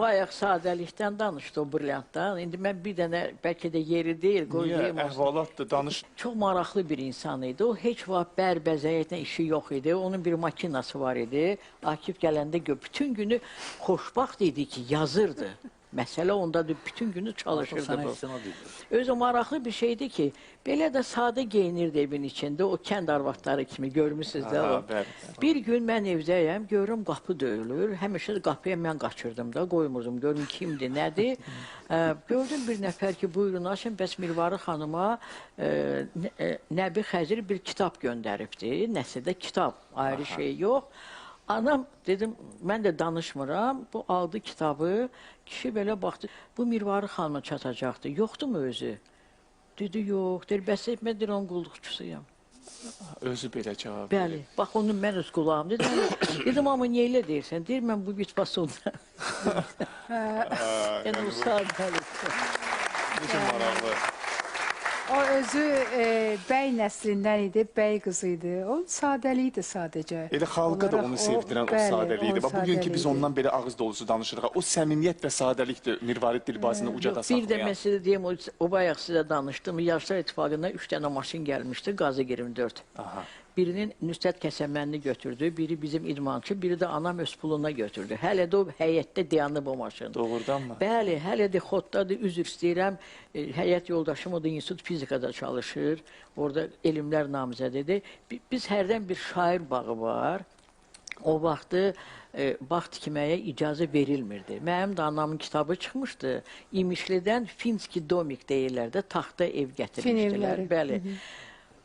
Bayaq sadəlikdən danışdı o brilyantdan. İndi mən bir dənə bəlkə də yeri deyil qoyayım. Niyə? Əhvalatdır, danış. Çox maraqlı bir insan idi. O heç vaxt bərbəzəyətlə işi yox idi. Onun bir makinası var idi. Akif gələndə bütün günü xoşbaxt idi ki, yazırdı. Məsələ ondadır, bütün günü çalışırdı bu. Özü maraqlı bir şeydi ki, belə də sadə geyinirdi evin içində, o kənd arvadları kimi görmüsünüz də o. Bir gün mən evdəyəm, görürüm qapı döyülür, həmişə qapıya mən qaçırdım da, qoymurdum, görüm kimdir, nədir. Gördüm bir nəfər ki, buyurun açın, bəs Mirvari xanıma Nəbi Xəzir bir kitab göndəribdi, nəsə də kitab, ayrı şey yox. Anam, dedim, mən də danışmıram, bu aldı kitabı, kişi belə baxdı, bu Mirvari xanıma çatacaqdı, yoxdur mu özü? Dedi, yox, deyir, bəs mən deyir, onun qulluqçusuyam. Özü belə cavab verir. Bəli, bax, onun mən öz qulağım, dedim, amma niyə elə deyirsən? Deyir, mən bu bitbası ondan. Yəni, o sadəlik. Necə maraqlı. O özü bəy nəslindən idi, bəy qızı idi. O sadəliyi idi sadəcə. Elə xalqa da onu sevdirən o sadəliyi idi. Bugünkü biz ondan belə ağız dolusu danışırıq. O səmimiyyət və sadəlikdir Mirvarid Dilbazini ucada saxlayan. Bir də məsələ deyim, o bayaq sizə danışdım. Yaşlar İttifaqında 3 dənə maşın gəlmişdi, Qazi 24. Birinin Nüsrət Kəsəmənli götürdü, biri bizim idmançı, biri də anam öz puluna götürdü. Hələ də o həyətdə dayanıb o maşın. Doğrudanmı? Bəli, hələ də xoddadır, üzr istəyirəm. Həyət yoldaşım o da institut fizikada çalışır. Orada elmlər namizədidir. Biz hərdən bir şair bağı var. O vaxtı bağ tikməyə icazə verilmirdi. Mənim də anamın kitabı çıxmışdı. İmişlidən Finski domik deyirlər də, taxta ev gətirmişdilər. Bəli.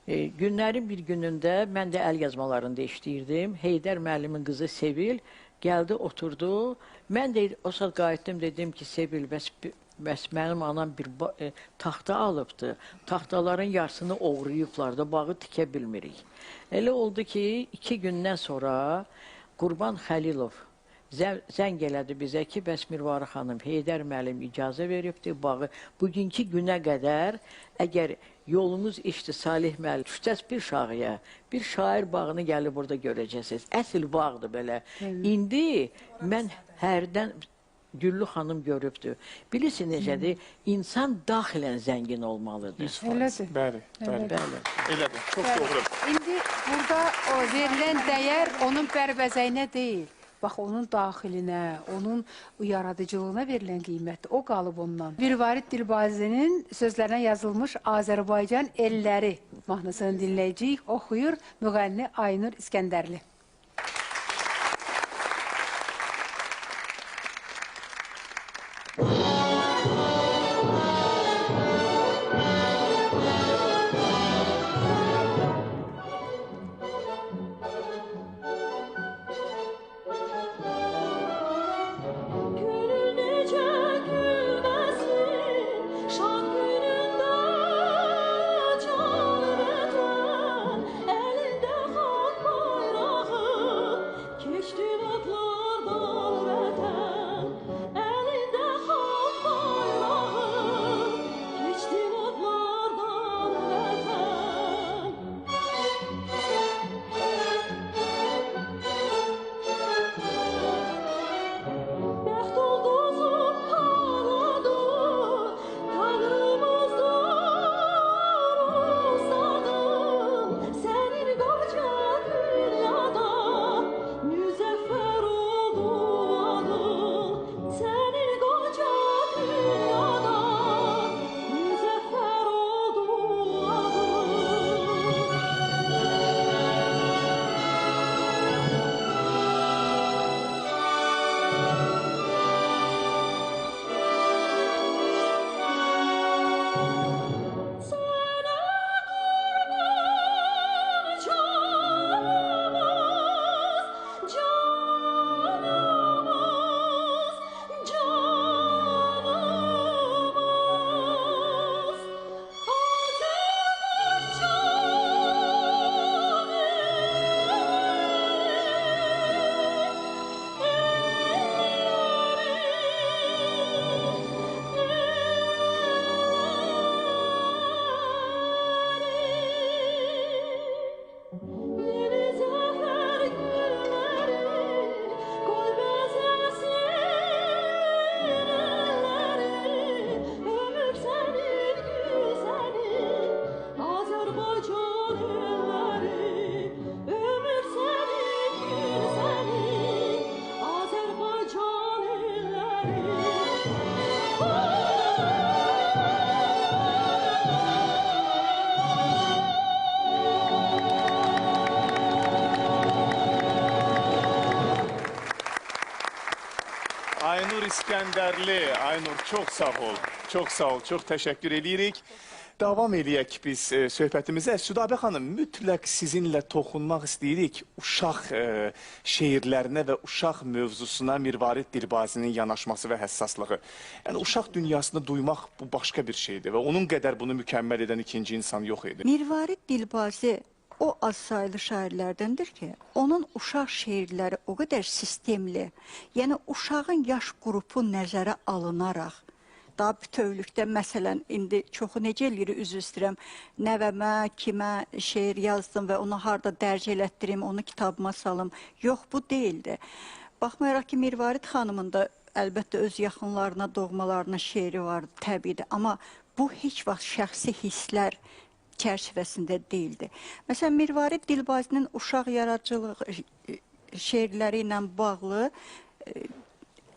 Günlərin bir günündə mən də əl yazmalarında işləyirdim. Heydər müəllimin qızı Sevil gəldi, oturdu. Mən də o saat qayıtdım, dedim ki, Sevil, bəs mənim anam bir taxta alıbdı. Taxtaların yarısını oğrayıblar da, bağı tikə bilmirik. Elə oldu ki, 2 gündən sonra Qurban Xəlilov zəng elədi bizə ki, bəs Mirvari xanım, Heydər müəllim icazə veribdi bağı. Bugünkü günə qədər, əgər yolunuz işdi Salih müəllim, düşəcəz bir şahıya, bir şair bağını gəlib burada görəcəksiniz. Əsl bağdır belə. İndi mən hərdən Güllü xanım görübdür. Bilirsiniz necədir? İnsan daxilən zəngin olmalıdır. Elədir. Bəli, bəli. Elədir, çox doğru. İndi burada o verilən dəyər onun bərbəzəyinə deyil. Bax, onun daxilinə, onun yaradıcılığına verilən qiymətdir. O qalıb ondan. Mirvarid Dilbazinin sözlərinə yazılmış Azərbaycan elləri mahnısını dinləyəcəyik. Oxuyur müğənni Aynur İskəndərli. Elinde halk bayrağı İskəndərli. Aynur, çox sağ ol. Çox sağ ol, çox təşəkkür edirik. Davam eləyək biz söhbətimizə. Südabə xanım, mütləq sizinlə toxunmaq istəyirik uşaq şeirlərinə və uşaq mövzusuna Mirvarid Dilbazinin yanaşması və həssaslığı. Yəni, uşaq dünyasını duymaq bu başqa bir şeydir və onun qədər bunu mükəmməl edən ikinci insan yox idi. Mirvarid Dilbazi o az sayılı şairlərdəndir ki, onun uşaq şeirləri o qədər sistemli, yəni uşağın yaş qrupu nəzərə alınaraq, daha bütövlükdə, məsələn, indi çoxu necə eləyir, üzr istəyirəm, nəvəmə, kimə şeir yazdım və onu harada dərc elətdirim, onu kitabıma salım. Yox, bu deyildi. Baxmayaraq ki, Mirvarid xanımın da əlbəttə öz yaxınlarına, doğmalarına şeiri vardı, təbiidir. Amma bu heç vaxt şəxsi hisslər çərçivəsində deyildi. Məsələn, Mirvarid Dilbazinin uşaq yaradıcılıq şeirləri ilə bağlı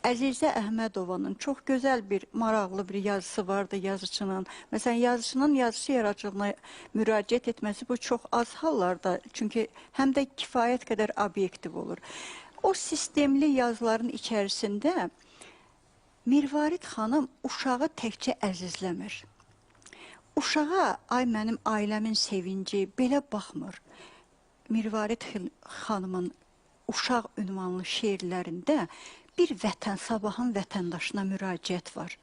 Əzizə Əhmədovanın çox gözəl bir, maraqlı bir yazısı vardı yazıçının. Məsələn, yazıçının yazısı yaradıcılığına müraciət etməsi bu çox az hallarda, çünki həm də kifayət qədər obyektiv olur. O sistemli yazıların içərisində Mirvarid xanım uşağı təkcə əzizləmir. Uşağa, ay mənim ailəmin sevinci, belə baxmır. Mirvarid xanımın uşaq ünvanlı şeirlərində bir vətən, sabahın vətəndaşına müraciət var.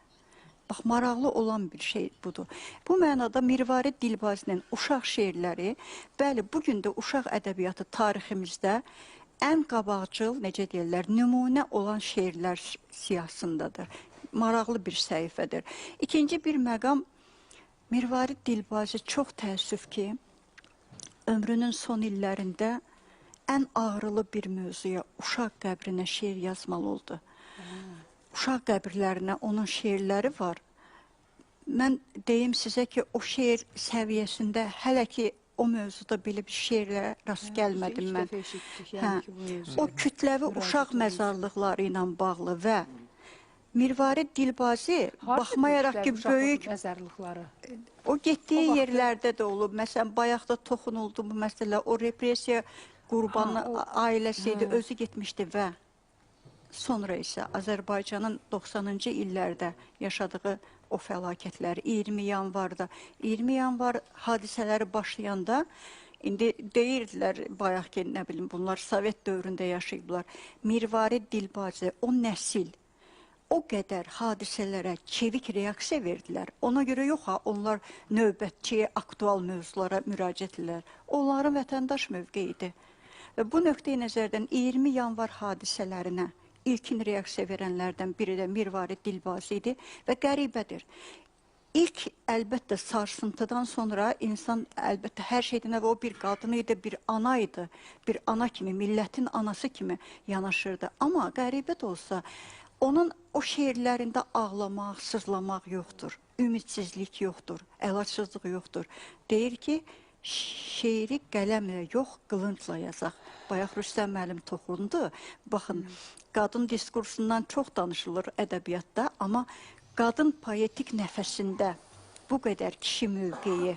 Bax, maraqlı olan bir şey budur. Bu mənada Mirvarid Dilbazinin uşaq şeirləri, bəli, bugün də uşaq ədəbiyyatı tariximizdə ən qabaqcıl, necə deyirlər, nümunə olan şeirlər siyahısındadır. Maraqlı bir səhifədir. İkinci bir məqam, Mirvarid Dilbazi çox təəssüf ki, ömrünün son illərində ən ağrılı bir mövzuya, uşaq qəbrinə şeir yazmalı oldu. Uşaq qəbirlərinə onun şeirləri var. Mən deyim sizə ki, o şeir səviyyəsində hələ ki, o mövzuda belə bir şeirlərə rast gəlmədim mən. O kütləvi uşaq məzarlıqları ilə bağlı və Mirvarid Dilbazi, baxmayaraq ki, böyük məzarlıqları. O getdiyi yerlərdə də olub. Məsələn, bayaqda toxunuldu bu məsələ, o repressiya qurbanı ailəsi idi, özü getmişdi və sonra isə Azərbaycanın 90-cı illərdə yaşadığı o fəlakətləri, 20 yanvarda, 20 yanvar hadisələri başlayanda, indi deyirdilər bayaq ki, nə bilim, bunlar Sovet dövründə yaşayıblar. Mirvarid Dilbazi, o nəsil, o qədər hadisələrə çevik reaksiya verdilər. Ona görə yox ha, onlar növbətçi, aktual mövzulara müraciət edirlər. Onların vətəndaş mövqeyidir. Və bu nöqteyi nəzərdən 20 yanvar hadisələrinə ilkin reaksiya verənlərdən biri də Mirvarid Dilbazi idi və qəribədir. İlk əlbəttə sarsıntıdan sonra insan əlbəttə hər şeydən əvvəl o bir qadın idi, bir ana idi. Bir ana kimi, millətin anası kimi yanaşırdı. Amma qəribət olsa, onun o şeirlərində ağlamaq, sızlamaq yoxdur. Ümidsizlik yoxdur, əlacsızlıq yoxdur. Deyir ki, şeiri qələmlə yox, qılıncla yazaq. Bayaq Rüstəm müəllim toxundu. Baxın, qadın diskursundan çox danışılır ədəbiyyatda, amma qadın poetik nəfəsində bu qədər kişi mövqeyi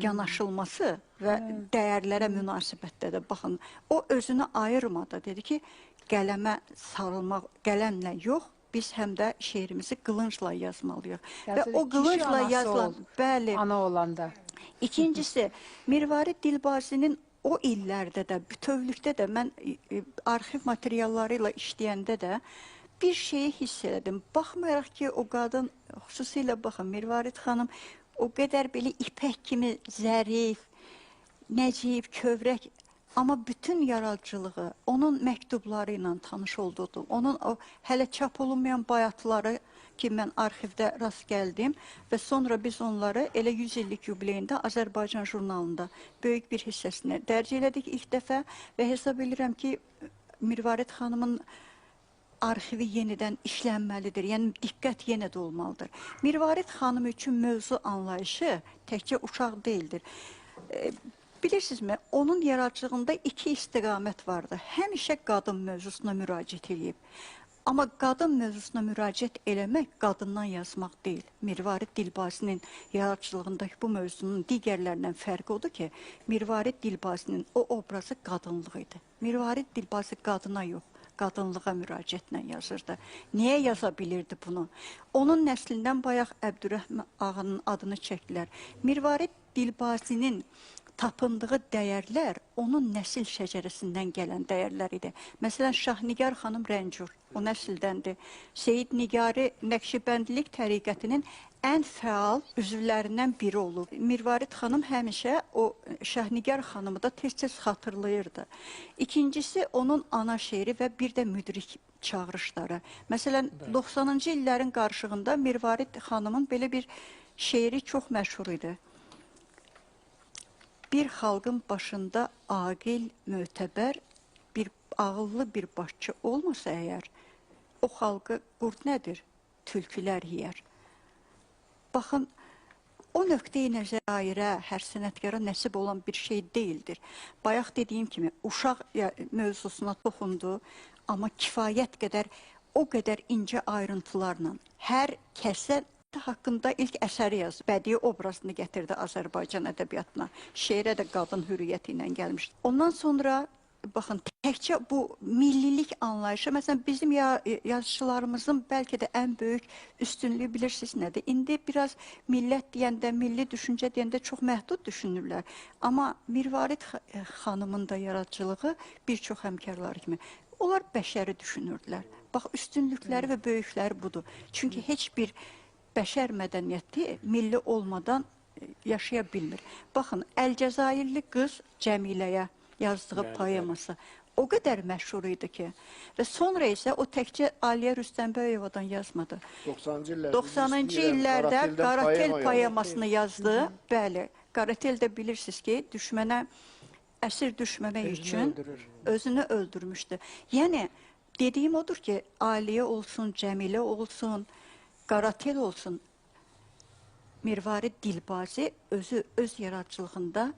yanaşılması və dəyərlərə münasibətdə də baxın, o özünü ayırmadı. Dedi ki, qələmə sarılmaq, qələmlə yox, biz həm də şeirimizi qılıncla yazmalıyıq. Və o qılıncla yazılan, bəli, ana olanda. İkincisi, Mirvarid Dilbazinin o illərdə də, bütövlükdə də, mən arxiv materialları ilə işləyəndə də bir şeyi hiss elədim. Baxmayaraq ki, o qadın, xüsusilə baxın, Mirvarid xanım o qədər belə ipək kimi zərif, nəcib, kövrək, amma bütün yaradıcılığı onun məktubları ilə tanış olduğu, onun o hələ çap olunmayan bayatları ki, mən arxivdə rast gəldim və sonra biz onları elə 100 illik yubileyində Azərbaycan jurnalında böyük bir hissəsini dərc elədik ilk dəfə və hesab edirəm ki, Mirvarid xanımın arxivi yenidən işlənməlidir, yəni diqqət yenə də olmalıdır. Mirvarid xanım üçün mövzu anlayışı təkcə uşaq deyildir. Bilirsinizmi, onun yaradıcılığında iki istiqamət vardı. Həmişə qadın mövzusuna müraciət edib. Amma qadın mövzusuna müraciət eləmək qadından yazmaq deyil. Mirvarid Dilbazinin yaradıcılığındakı bu mövzunun digərlərindən fərqi odur ki, Mirvarid Dilbazinin o obrazı qadınlıq idi. Mirvarid Dilbazi qadına yox, qadınlığa müraciətlə yazırdı. Niyə yaza bilirdi bunu? Onun nəslindən bayaq Əbdürrəhman ağanın adını çəkdilər. Mirvarid Dilbazinin tapındığı dəyərlər onun nəsil şəcərəsindən gələn dəyərlər idi. Məsələn, Şahnigar xanım Rəncur, o nəsildəndir. Seyid Nigari Nəqşibəndilik təriqətinin ən fəal üzvlərindən biri olub. Mirvarid xanım həmişə o Şahnigar xanımı da tez-tez xatırlayırdı. İkincisi, onun ana şeiri və bir də müdrik çağırışları. Məsələn, 90-cı illərin qarşığında Mirvarid xanımın belə bir şeiri çox məşhur idi. Bir xalqın başında aqil, mötəbər, bir ağıllı bir başçı olmasa əgər, o xalqı qurd nədir? Tülkülər yeyər. Baxın, o nöqteyi nəzərə, hər sənətkara nəsib olan bir şey deyildir. Bayaq dediyim kimi, uşaq mövzusuna toxundu, amma kifayət qədər, o qədər incə ayrıntılarla hər kəsə haqqında ilk əsəri yazdı. Bədii obrazını gətirdi Azərbaycan ədəbiyyatına. Şeirə də qadın hürriyyəti ilə gəlmişdi. Ondan sonra, baxın, təkcə bu millilik anlayışı, məsələn, bizim yazıçılarımızın bəlkə də ən böyük üstünlüyü bilirsiniz nədir? İndi biraz millət deyəndə, milli düşüncə deyəndə çox məhdud düşünürlər. Amma Mirvarid xanımın da yaradıcılığı bir çox həmkarları kimi. Onlar bəşəri düşünürdülər. Bax, üstünlükləri və böyükləri budur. Çünki heç bir bəşər mədəniyyəti milli olmadan yaşaya bilmir. Baxın, Əlcəzairli qız Cəmiləyə yazdığı poeması o qədər məşhur idi ki, və sonra isə o təkcə Aliyə Rüstəmbəyevadan yazmadı. 90-cı illərdə Qaratel poemasını yazdı. Bəli, Qaratel də bilirsiniz ki, düşmənə, əsir düşməmək üçün özünü öldürmüşdü. Yəni, dediyim odur ki, Aliyə olsun, Cəmilə olsun, Qaratel olsun, Mirvarid Dilbazi özü öz yaradıcılığında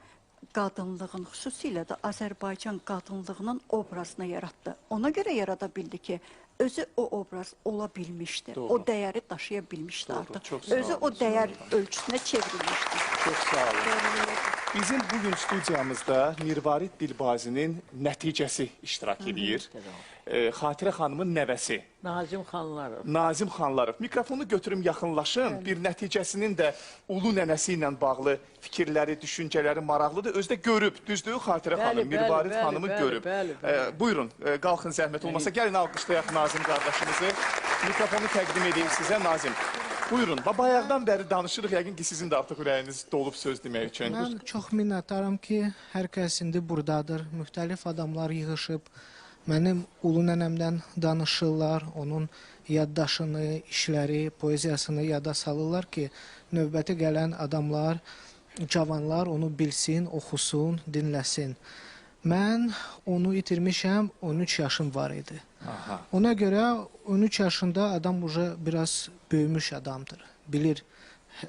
qadınlığın, xüsusilə də Azərbaycan qadınlığının obrazını yaratdı. Ona görə yarada bildi ki, özü o obraz ola bilmişdi. O dəyəri daşıya bilmişdi artıq. Özü o dəyər ölçüsünə çevrilmişdi. Çox sağ olun. Bizim bugün studiyamızda Mirvarid Dilbazinin nəticəsi iştirak edir. Xatirə xanımın nəvəsi. Nazim Xanlarov. Nazim Xanlarov. Mikrofonu götürüm, yaxınlaşım. Bir nəticəsinin də ulu nənəsi ilə bağlı fikirləri, düşüncələri maraqlıdır. Özü də görüb, düzdür Xatirə xanım, Mirvarid xanımı görüb. Buyurun, qalxın zəhmət olmasa. Gəlin alqışlayaq Nazim qardaşımızı. Mikrofonu təqdim edeyim sizə Nazim. Buyurun, bayaqdan bəri danışırıq, yəqin ki, sizin də artıq ürəyiniz dolub söz demək üçün. Mən çox minnətdaram ki, hər kəs indi buradadır. Müxtəlif adamlar yığışıb, mənim ulu nənəmdən danışırlar, onun yaddaşını, işləri, poeziyasını yada salırlar ki, növbəti gələn adamlar, cavanlar onu bilsin, oxusun, dinləsin. Mən onu itirmişəm, 13 yaşım var idi. Ona görə 13 yaşında adam biraz böyümüş adamdır, bilir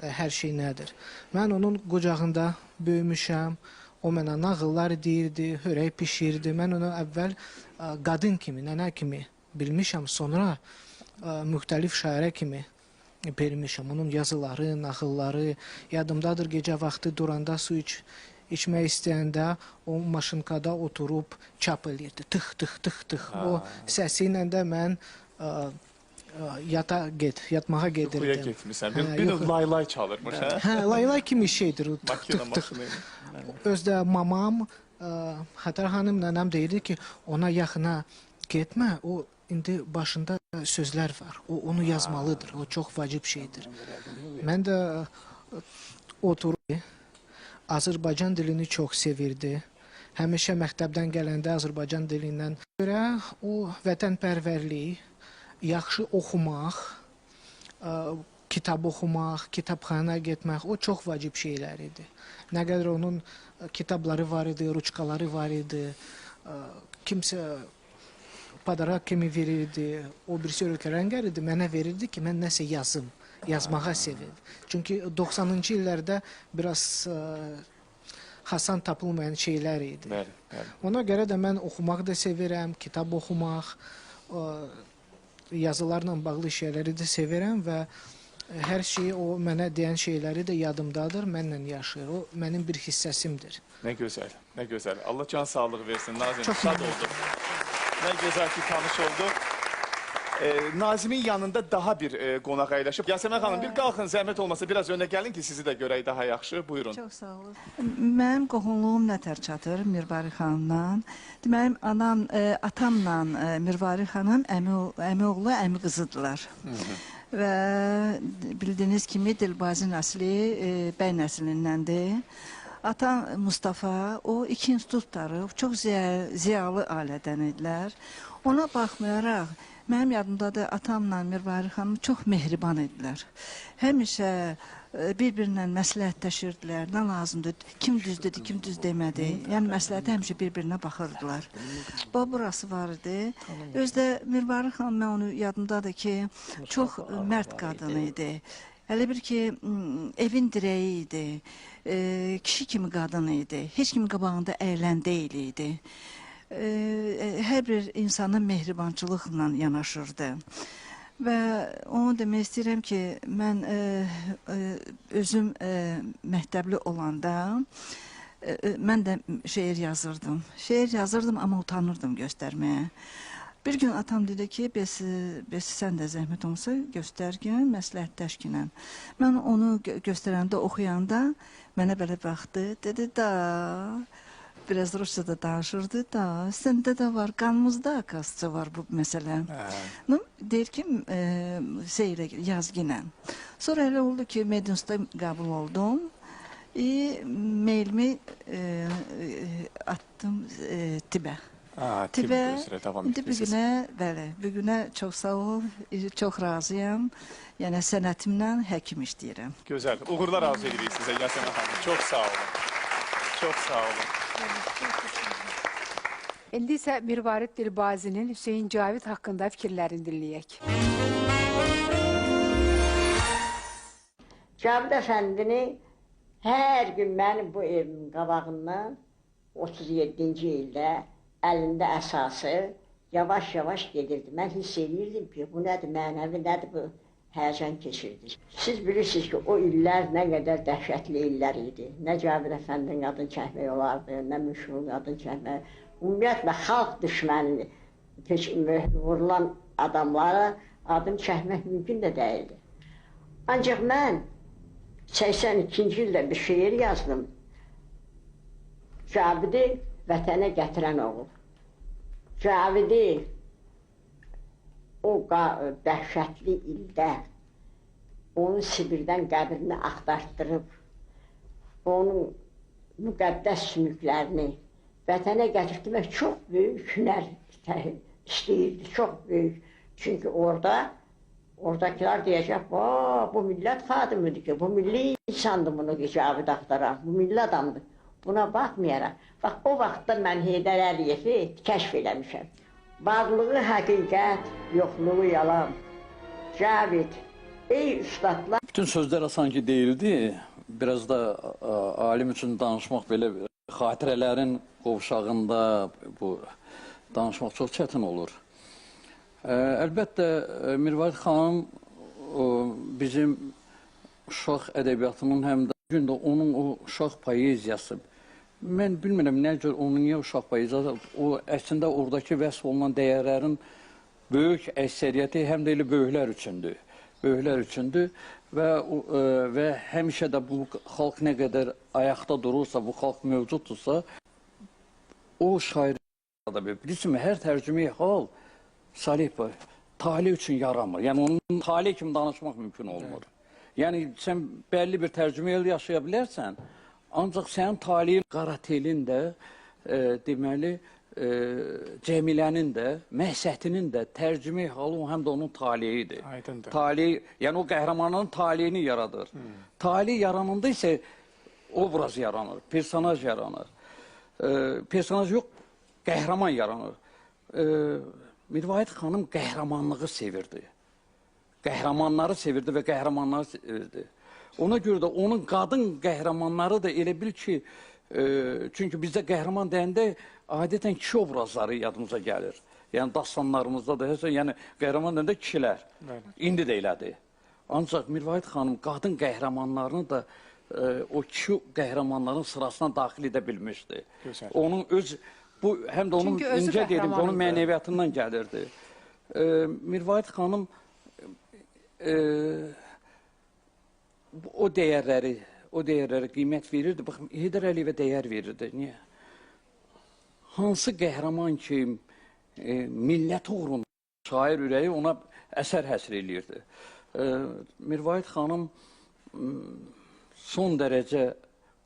hər şey nədir. Mən onun qucağında böyümüşəm, o mənə nağıllar deyirdi, hörək pişirdi. Mən onu əvvəl qadın kimi, nənə kimi bilmişəm, sonra müxtəlif şairə kimi vermişəm. Onun yazıları, nağılları, yadımdadır gecə vaxtı duranda su içmək istəyəndə o maşınkada oturub çap eləyirdi. Tıx, tıx, tıx, tıx. O səsi ilə də mən yatmağa gedirdim. Yuxuya getmişsən. Bir növ laylay çalırmış. Hə, laylay kimi şeydir. Tıx, tıx, tıx. Özdə mamam, Xatirə xanım, nənəm deyirdi ki, ona yaxına getmə, o indi başında sözlər var. O onu yazmalıdır. O çox vacib şeydir. Mən də oturub Azərbaycan dilini çox sevirdi. Həmişə məktəbdən gələndə Azərbaycan dilindən görə o vətənpərvərlik, yaxşı oxumaq, kitab oxumaq, kitabxana getmək, o çox vacib şeylər idi. Nə qədər onun kitabları var idi, ruçkaları var idi, kimsə padarak kimi verirdi, o birisi öyrətən idi, mənə verirdi ki, mən nəsə yazım. Yazmağa sevirdim. Çünki 90-cı illərdə biraz Hasan tapılmayan şeylər idi. Ona görə də mən oxumaq da sevirəm, kitab oxumaq, yazılarla bağlı şeyləri də sevirəm və hər şeyi, o mənə deyən şeyləri də yadımdadır, mənlə yaşayır. O mənim bir hissəsimdir. Nə gözəl, nə gözəl. Allah can sağlığı versin, Nazim. Şad oldum. Nə gözəl ki, tanış olduq. Nazimin yanında daha bir qonaq əyləşib. Yasəmən xanım, bir qalxın, zəhmət olmasa biraz önə gəlin ki, sizi də görək daha yaxşı. Buyurun. Çox sağ olun. Mənim qohumluğum nətər çatır Mirvari xanımla. Mənim atamla Mirvari xanım əmi oğlu, əmi qızıdırlar. Və bildiyiniz kimi Dilbazi nəsli bəy nəslindəndir. Atam Mustafa, o 2 institut tutarıb, çox ziyalı ailədən idilər. Ona baxmayaraq, mənim yadımdadır, atamla Mirvari xanım çox mehriban idilər. Həmişə bir-birinlə məsləhətləşirdilər, nə lazımdır, kim düz dedi, kim düz demədi. Yəni, məsləhətə həmişə bir-birinə baxırdılar. Burası var idi. Özdə Mirvari xanım, mən onu yadımdadır ki, çox mərd qadın idi. Elə bir ki, evin dirəyi idi, kişi kimi qadın idi, heç kimin qabağında əylən deyil idi. Hər bir insana mehribançılıqla yanaşırdı. Və onu demək istəyirəm ki, mən özüm məktəbli olanda, mən də şeir yazırdım. Şeir yazırdım, amma utanırdım göstərməyə. Bir gün atam dedi ki, bəs sən də zəhmət olsa göstərgin, məsləhətləşginən. Mən onu göstərəndə, oxuyanda mənə belə baxdı, dedi da, biraz Rusçada danışırdı da, səndə də var, qanımızda akasca var bu məsələ. Deyir ki, seyirə, yazginən. Sonra elə oldu ki, Medinst'a qəbul oldum. Mailimi attım Tibə. Tibə, indi bugünə çox sağ ol, çox razıyam. Yəni, sənətimlə həkim işləyirəm. Gözəl, uğurlar arzu edirik sizə Yasəmən xanım. Çox sağ olun. Çox sağ olun. İndi isə Mirvarid Dilbazinin Hüseyin Cavid haqqında fikirlərini dinləyək. Cavid əfəndini hər gün mənim bu evimin qabağından 37-ci ildə əlində əsası yavaş-yavaş gedirdi. Mən hiss edirdim ki, bu nədir, mənəvi nədir bu, həyəcan keçirdi. Siz bilirsiniz ki, o illər nə qədər dəhşətli illər idi. Nə Cavid əfəndinin adını çəkmək olardı, nə Müşfiqin adını çəkmək. Ümumiyyətlə, xalq düşməni vurulan adamlara adını çəkmək mümkün də deyildi. Ancaq mən 82-ci ildə bir şeir yazdım. Cavidi vətənə gətirən oğul. Cavidi o dəhşətli ildə onun Sibirdən qəbrini axtartdırıb, onun müqəddəs sümüklərini vətənə gətirtmək çox böyük hünər istəyirdi, çox böyük. Çünki oradakılar deyəcək, bu millət xadimidir ki, bu milli insandır bunu ki, Cavid axtaran, bu milli adamdır. Buna baxmayaraq, bax, o vaxtda mən Heydər Əliyevi kəşf eləmişəm. Varlığı həqiqət, yoxluğu yalan. Cavid, ey üstadlar... Bütün sözlər sanki deyildi, biraz da alim üçün danışmaq belə xatirələrin qovşağında bu danışmaq çox çətin olur. Əlbəttə, Mirvarid xanım bizim uşaq ədəbiyyatının həm də gündə onun o uşaq poeziyası, mən bilmirəm nə cür onun niyə uşaq poeziyası, o əslində oradakı vəsf olunan dəyərlərin böyük əksəriyyəti həm də elə böyüklər üçündür. Böyüklər üçündür və həmişə də bu xalq nə qədər ayaqda durursa, bu xalq mövcuddursa, o şair bilirsiniz, hər tərcümeyi hal Salih bəy, talih üçün yaramır. Yəni, onun talih kimi danışmaq mümkün olmur. Yəni, sən bəlli bir tərcümə ilə yaşaya bilərsən, ancaq sənin talihin, Qaratelin də, deməli, Cəmilənin də, Məhsətinin də tərcümə halı həm də onun talihidir. Talih, yəni o qəhrəmanların talihini yaradır. Talih yaranında isə obraz yaranır, personaj yaranır. Personaj yox, qəhrəman yaranır. Mirvarid xanım qəhrəmanlığı sevirdi. Qəhrəmanları sevirdi və qəhrəmanları sevirdi. Ona görə də onun qadın qəhrəmanları da elə bil ki, çünki bizdə qəhrəman deyəndə adətən kişi obrazları yadımıza gəlir. Yəni dastanlarımızda da, yəni qəhrəman deyəndə kişilər. İndi də elədir. Ancaq Mirvarid xanım qadın qəhrəmanlarını da o kişi qəhrəmanların sırasına daxil edə bilmişdi. Onun öz Bu həm də onun Çünki özü incə dedim, qəhrəman onun idi. mənəviyyatından gəlirdi. Mirvarid xanım o dəyərləri qiymət verirdi. Bax, Heydər Əliyevə dəyər verirdi. Niyə? Hansı qəhrəman ki, millət uğrunda şair ürəyi ona əsər həsr eləyirdi. Mirvarid xanım son dərəcə,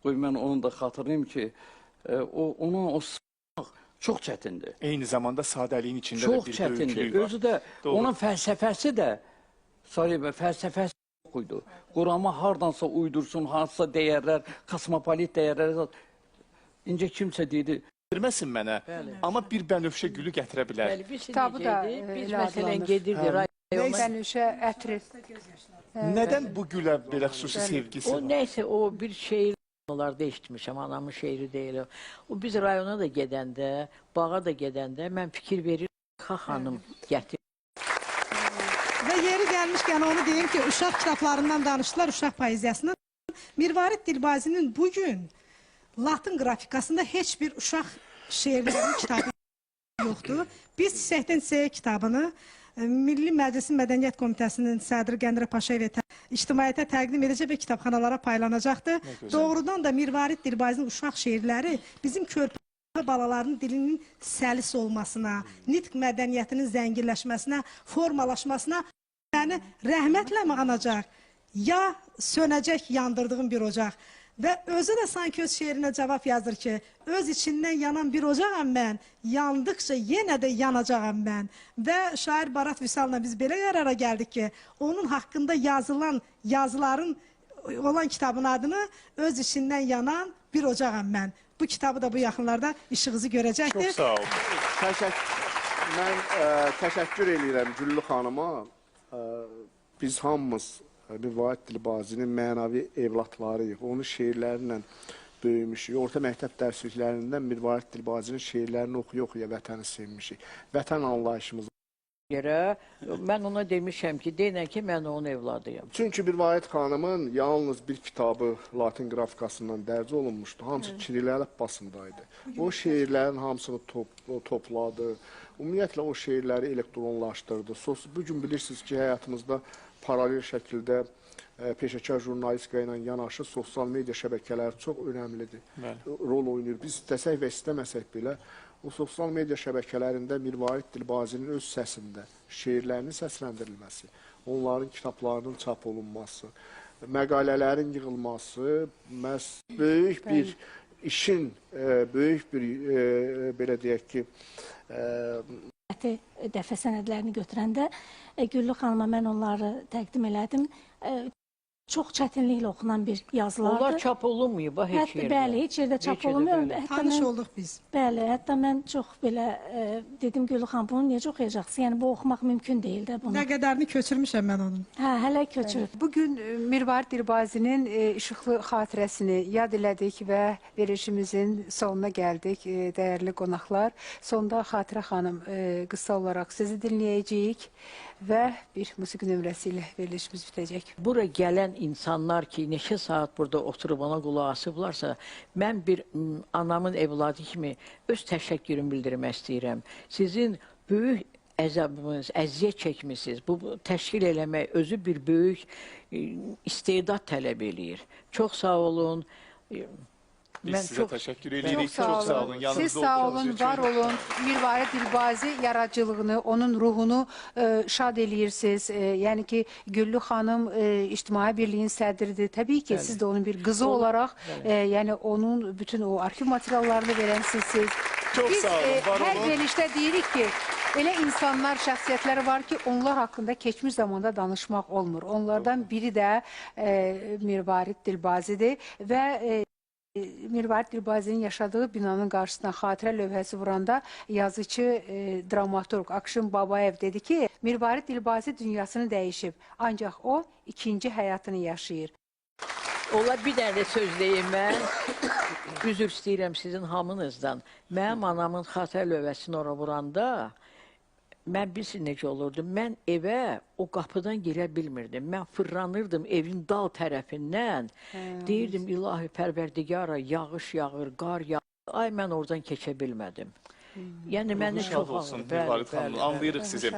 qoy mən onu da xatırlayım ki, ona o sıxmaq çox çətindir. Eyni zamanda sadəliyin içində Çox də bir çətindir. böyüklük var. Özü də, Doğru. onun fəlsəfəsi də, fəlsəfəsi yox idi. Qurama hardansa uydursun, hansısa dəyərlər, kosmopolit dəyərlər. İncə kimsə dedi, Bilməsin mənə, amma bir bənövşə gülü gətirə bilər. Bəli, biz Kitabı da biz elə məsələn adlanır. gedirdi rayona. Bənövşə, ətri. Nədən bu gülə belə xüsusi sevgisi O var? neyse o bir şehir onlarda eşitmişəm, anamın şehri deyil o. O biz rayona da gedəndə, bağa da gedəndə mən fikir verirəm, xanım gətir. Və yeri gəlmişkən onu deyim ki, uşaq kitablarından danışdılar, uşaq poeziyasının. Mirvarid Dilbazinin bugün Latın qrafikasında heç bir uşaq şeirlərinin kitabı yoxdur. Biz Çiçəkdən Çiçəyə kitabını Milli Məclisin Mədəniyyət Komitəsinin sədri Qəndərə Paşayev ictimaiyyətə təqdim edəcək və kitabxanalara paylanacaqdır. Doğrudan da Mirvarid Dilbazinin uşaq şeirləri bizim körpə balalarının dilinin səlis olmasına, nitq mədəniyyətinin zənginləşməsinə, formalaşmasına yəni rəhmətlə mi anacaq, ya sönəcək yandırdığım bir ocaq. Və özü də sanki öz şeirinə cavab yazır ki, öz içindən yanan bir ocağam mən, yandıqca yenə də yanacağam mən. Və şair Barat Vüsal'la biz belə qərara gəldik ki, onun haqqında yazılan yazıların olan kitabın adını öz içindən yanan bir ocağam mən. Bu kitabı da bu yaxınlarda işığınızı görəcəkdir. Çox sağ olun. Mən təşəkkür edirəm Güllü xanıma. Biz hamımız Mirvarid Dilbazinin mənəvi evlatlarıyıq. Onun şeirlərlə böyümüşük. Orta məktəb dərsliklərində Mirvarid Dilbazinin şeirlərini oxuya-oxuya vətəni sevmişik. Vətən anlayışımız. Mən ona demişəm ki, deyinən ki, mən onun evladıyım. Çünki Mirvarid xanımın yalnız bir kitabı Latin qrafikasından dərc olunmuşdu. Hamısı Kiril əlifbasındaydı. O şeirlərin hamısını topladı. Ümumiyyətlə o şeirləri elektronlaşdırdı. Bugün bilirsiniz ki, həyatımızda paralel şəkildə peşəkar jurnalistika ilə yanaşı sosial media şəbəkələri çox önəmlidir. Rol oynayır. Biz istəsək və istəməsək belə o sosial media şəbəkələrində Mirvarid Dilbazinin öz səsində şeirlərinin səsləndirilməsi, onların kitablarının çap olunması, məqalələrin yığılması məhz böyük bir işin, böyük bir belə deyək ki, dəfə sənədlərini götürəndə Güllü xanıma mən onları təqdim elədim. Çox çətinliklə oxunan bir yazılardır. Onlar çap olunmuyor, heç yerdə. Bəli, heç yerdə çap olunmuyor. Tanış olduq biz. Bəli, hətta mən çox belə dedim Güllü xanım, bunu necə oxuyacaqsın? Yəni, bu oxumaq mümkün deyil də bunu. Nə qədərini köçürmüşəm mən onun. Hə, hələ köçürüb. Bugün Mirvarid Dilbazinin işıqlı xatirəsini yad elədik və verilişimizin sonuna gəldik, dəyərli qonaqlar. Sonda Xatirə xanım qısa olaraq sizi dinləyəcəyik və bir musiqi nömrəsi ilə verilişimiz bitəcək. Bura gələn insanlar ki, neçə saat burada oturub ona qulaq asıblarsa, mən bir anamın evladı kimi öz təşəkkürümü bildirmək istəyirəm. Sizin böyük əzabınız, əziyyət çəkmişsiniz. Bu təşkil eləmək özü bir böyük istedad tələb eləyir. Çox sağ olun. Biz sizə təşəkkür edirik. Çox sağ olun. Siz sağ olun, var olun. Mirvarid Dilbazi yaradıcılığını, onun ruhunu şad eləyirsiniz. Yəni ki, Güllü xanım İctimai Birliyin sədridir. Təbii ki, siz də onun bir qızı olaraq, yəni onun bütün o arxiv materiallarını verənsiniz. Çox sağ olun, var olun. Hər verilişdə deyirik ki, elə insanlar, şəxsiyyətləri var ki, onlar haqqında keçmiş zamanda danışmaq olmur. Onlardan biri də Mirvarid Dilbazidir və Mirvarid Dilbazinin yaşadığı binanın qarşısına xatirə lövhəsi vuranda yazıcı, dramaturq Akşin Babayev dedi ki, Mirvarid Dilbazi dünyasını dəyişib, ancaq o ikinci həyatını yaşayır. Ola bir dənə də söz deyim mən. Üzr istəyirəm sizin hamınızdan. Mənim anamın xatirə lövhəsini ora vuranda, mən bilsin necə olurdu. Mən evə o qapıdan girə bilmirdim. Mən fırlanırdım evin dal tərəfindən. Deyirdim, ilahi pərverdigara, yağış yağır, qar yağır. Ay mən oradan keçə bilmədim. Yəni məni Ruhu çox şad olsun ağır. Mirvarid xanım, anlayırıq sizi.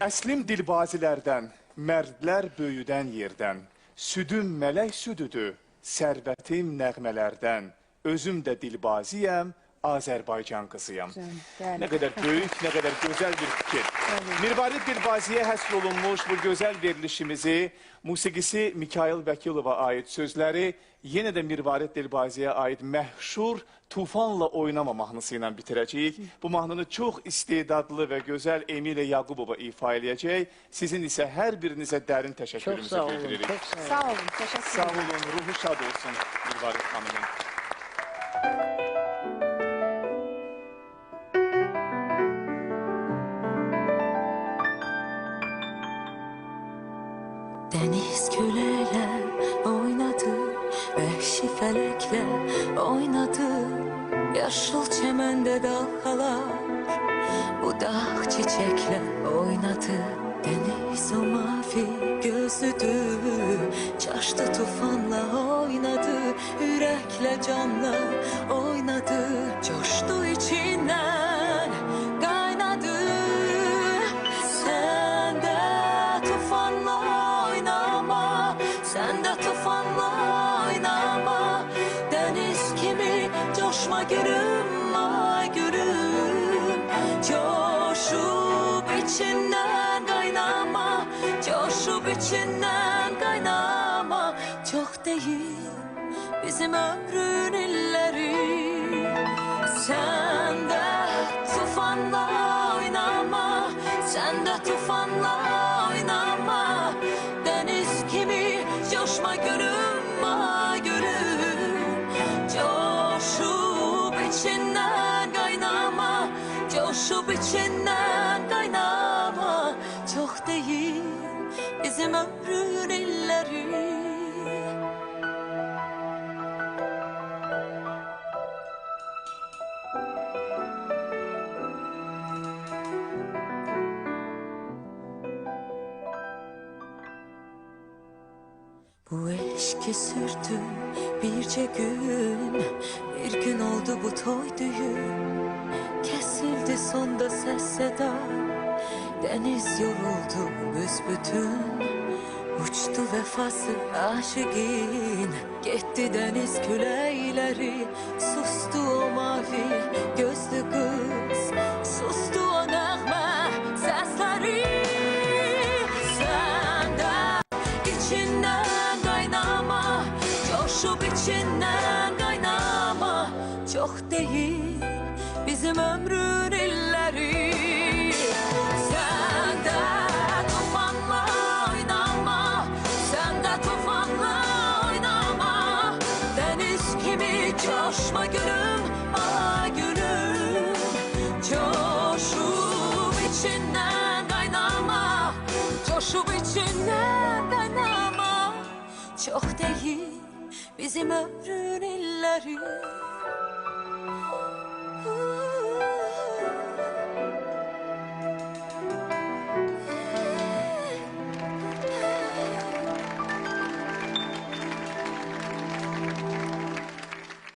Əslim dilbazilərdən, mərdlər böyüdən yerdən, südüm mələk südüdür, sərbətim nəğmələrdən, özüm də dilbaziyəm, Azərbaycan qızıyam. Nə qədər böyük, nə qədər gözəl bir fikir. Mirvarid Dilbaziyə həsr olunmuş bu gözəl verilişimizi, musiqisi Mikail Vəkilova aid sözləri, yenə də Mirvarid Dilbaziyə aid məşhur Tufanla Oynama mahnısı ilə bitirəcəyik. Bu mahnını çox istedadlı və gözəl Emilə Yaqubova ifa eləyəcək. Sizin isə hər birinizə dərin təşəkkürümüzü bildiririk. Sağ olun, təşəkkür Sağ olun, ruhu şad olsun Mirvarid xanımın. Deniz küleyle oynadı, vəhşi felekle oynadı. Yaşıl çemende dalgalar, bu dağ çiçekle oynadı. Deniz o mavi gözlüdür, çaştı tufanla oynadı. Yürekle canla oynadı, coştu içinden kaynadı. Sen de tufanla oynama, sen de tufanla oynama. Deniz kimi coşma gülüm, ay gülüm. Coşup içinden kaynama, coşup içinden kaynama. Çok değil bizim ömrün illeri. Sen de tufanla oynama, sen de tufanla oynama. Deniz kimi coşma gülüm, ay gülüm. Coşup içinden kaynama, coşup içinden kaynama. Çok değil bizim ömrün illeri. Bu eşki sürdü birce gün, bir gün oldu bu toy düğün. Kesildi sonda ses seda, deniz yoruldu büsbütün. Uçtu vefası aşıkın, gitti deniz küleyleri. Sustu o mavi gözlü kız, sustu o nəğmə sesleri. Sen de içinden kaynama, coşup içinden kaynama. Çok değil bizim ömrün illeri. Sen de tufanla oynama, sen de tufanla oynama. Deniz gibi coşma gülüm, ay gülüm. Coşup içinden kaynama, coşup içinden kaynama. Çok değil bizim ömrün illeri.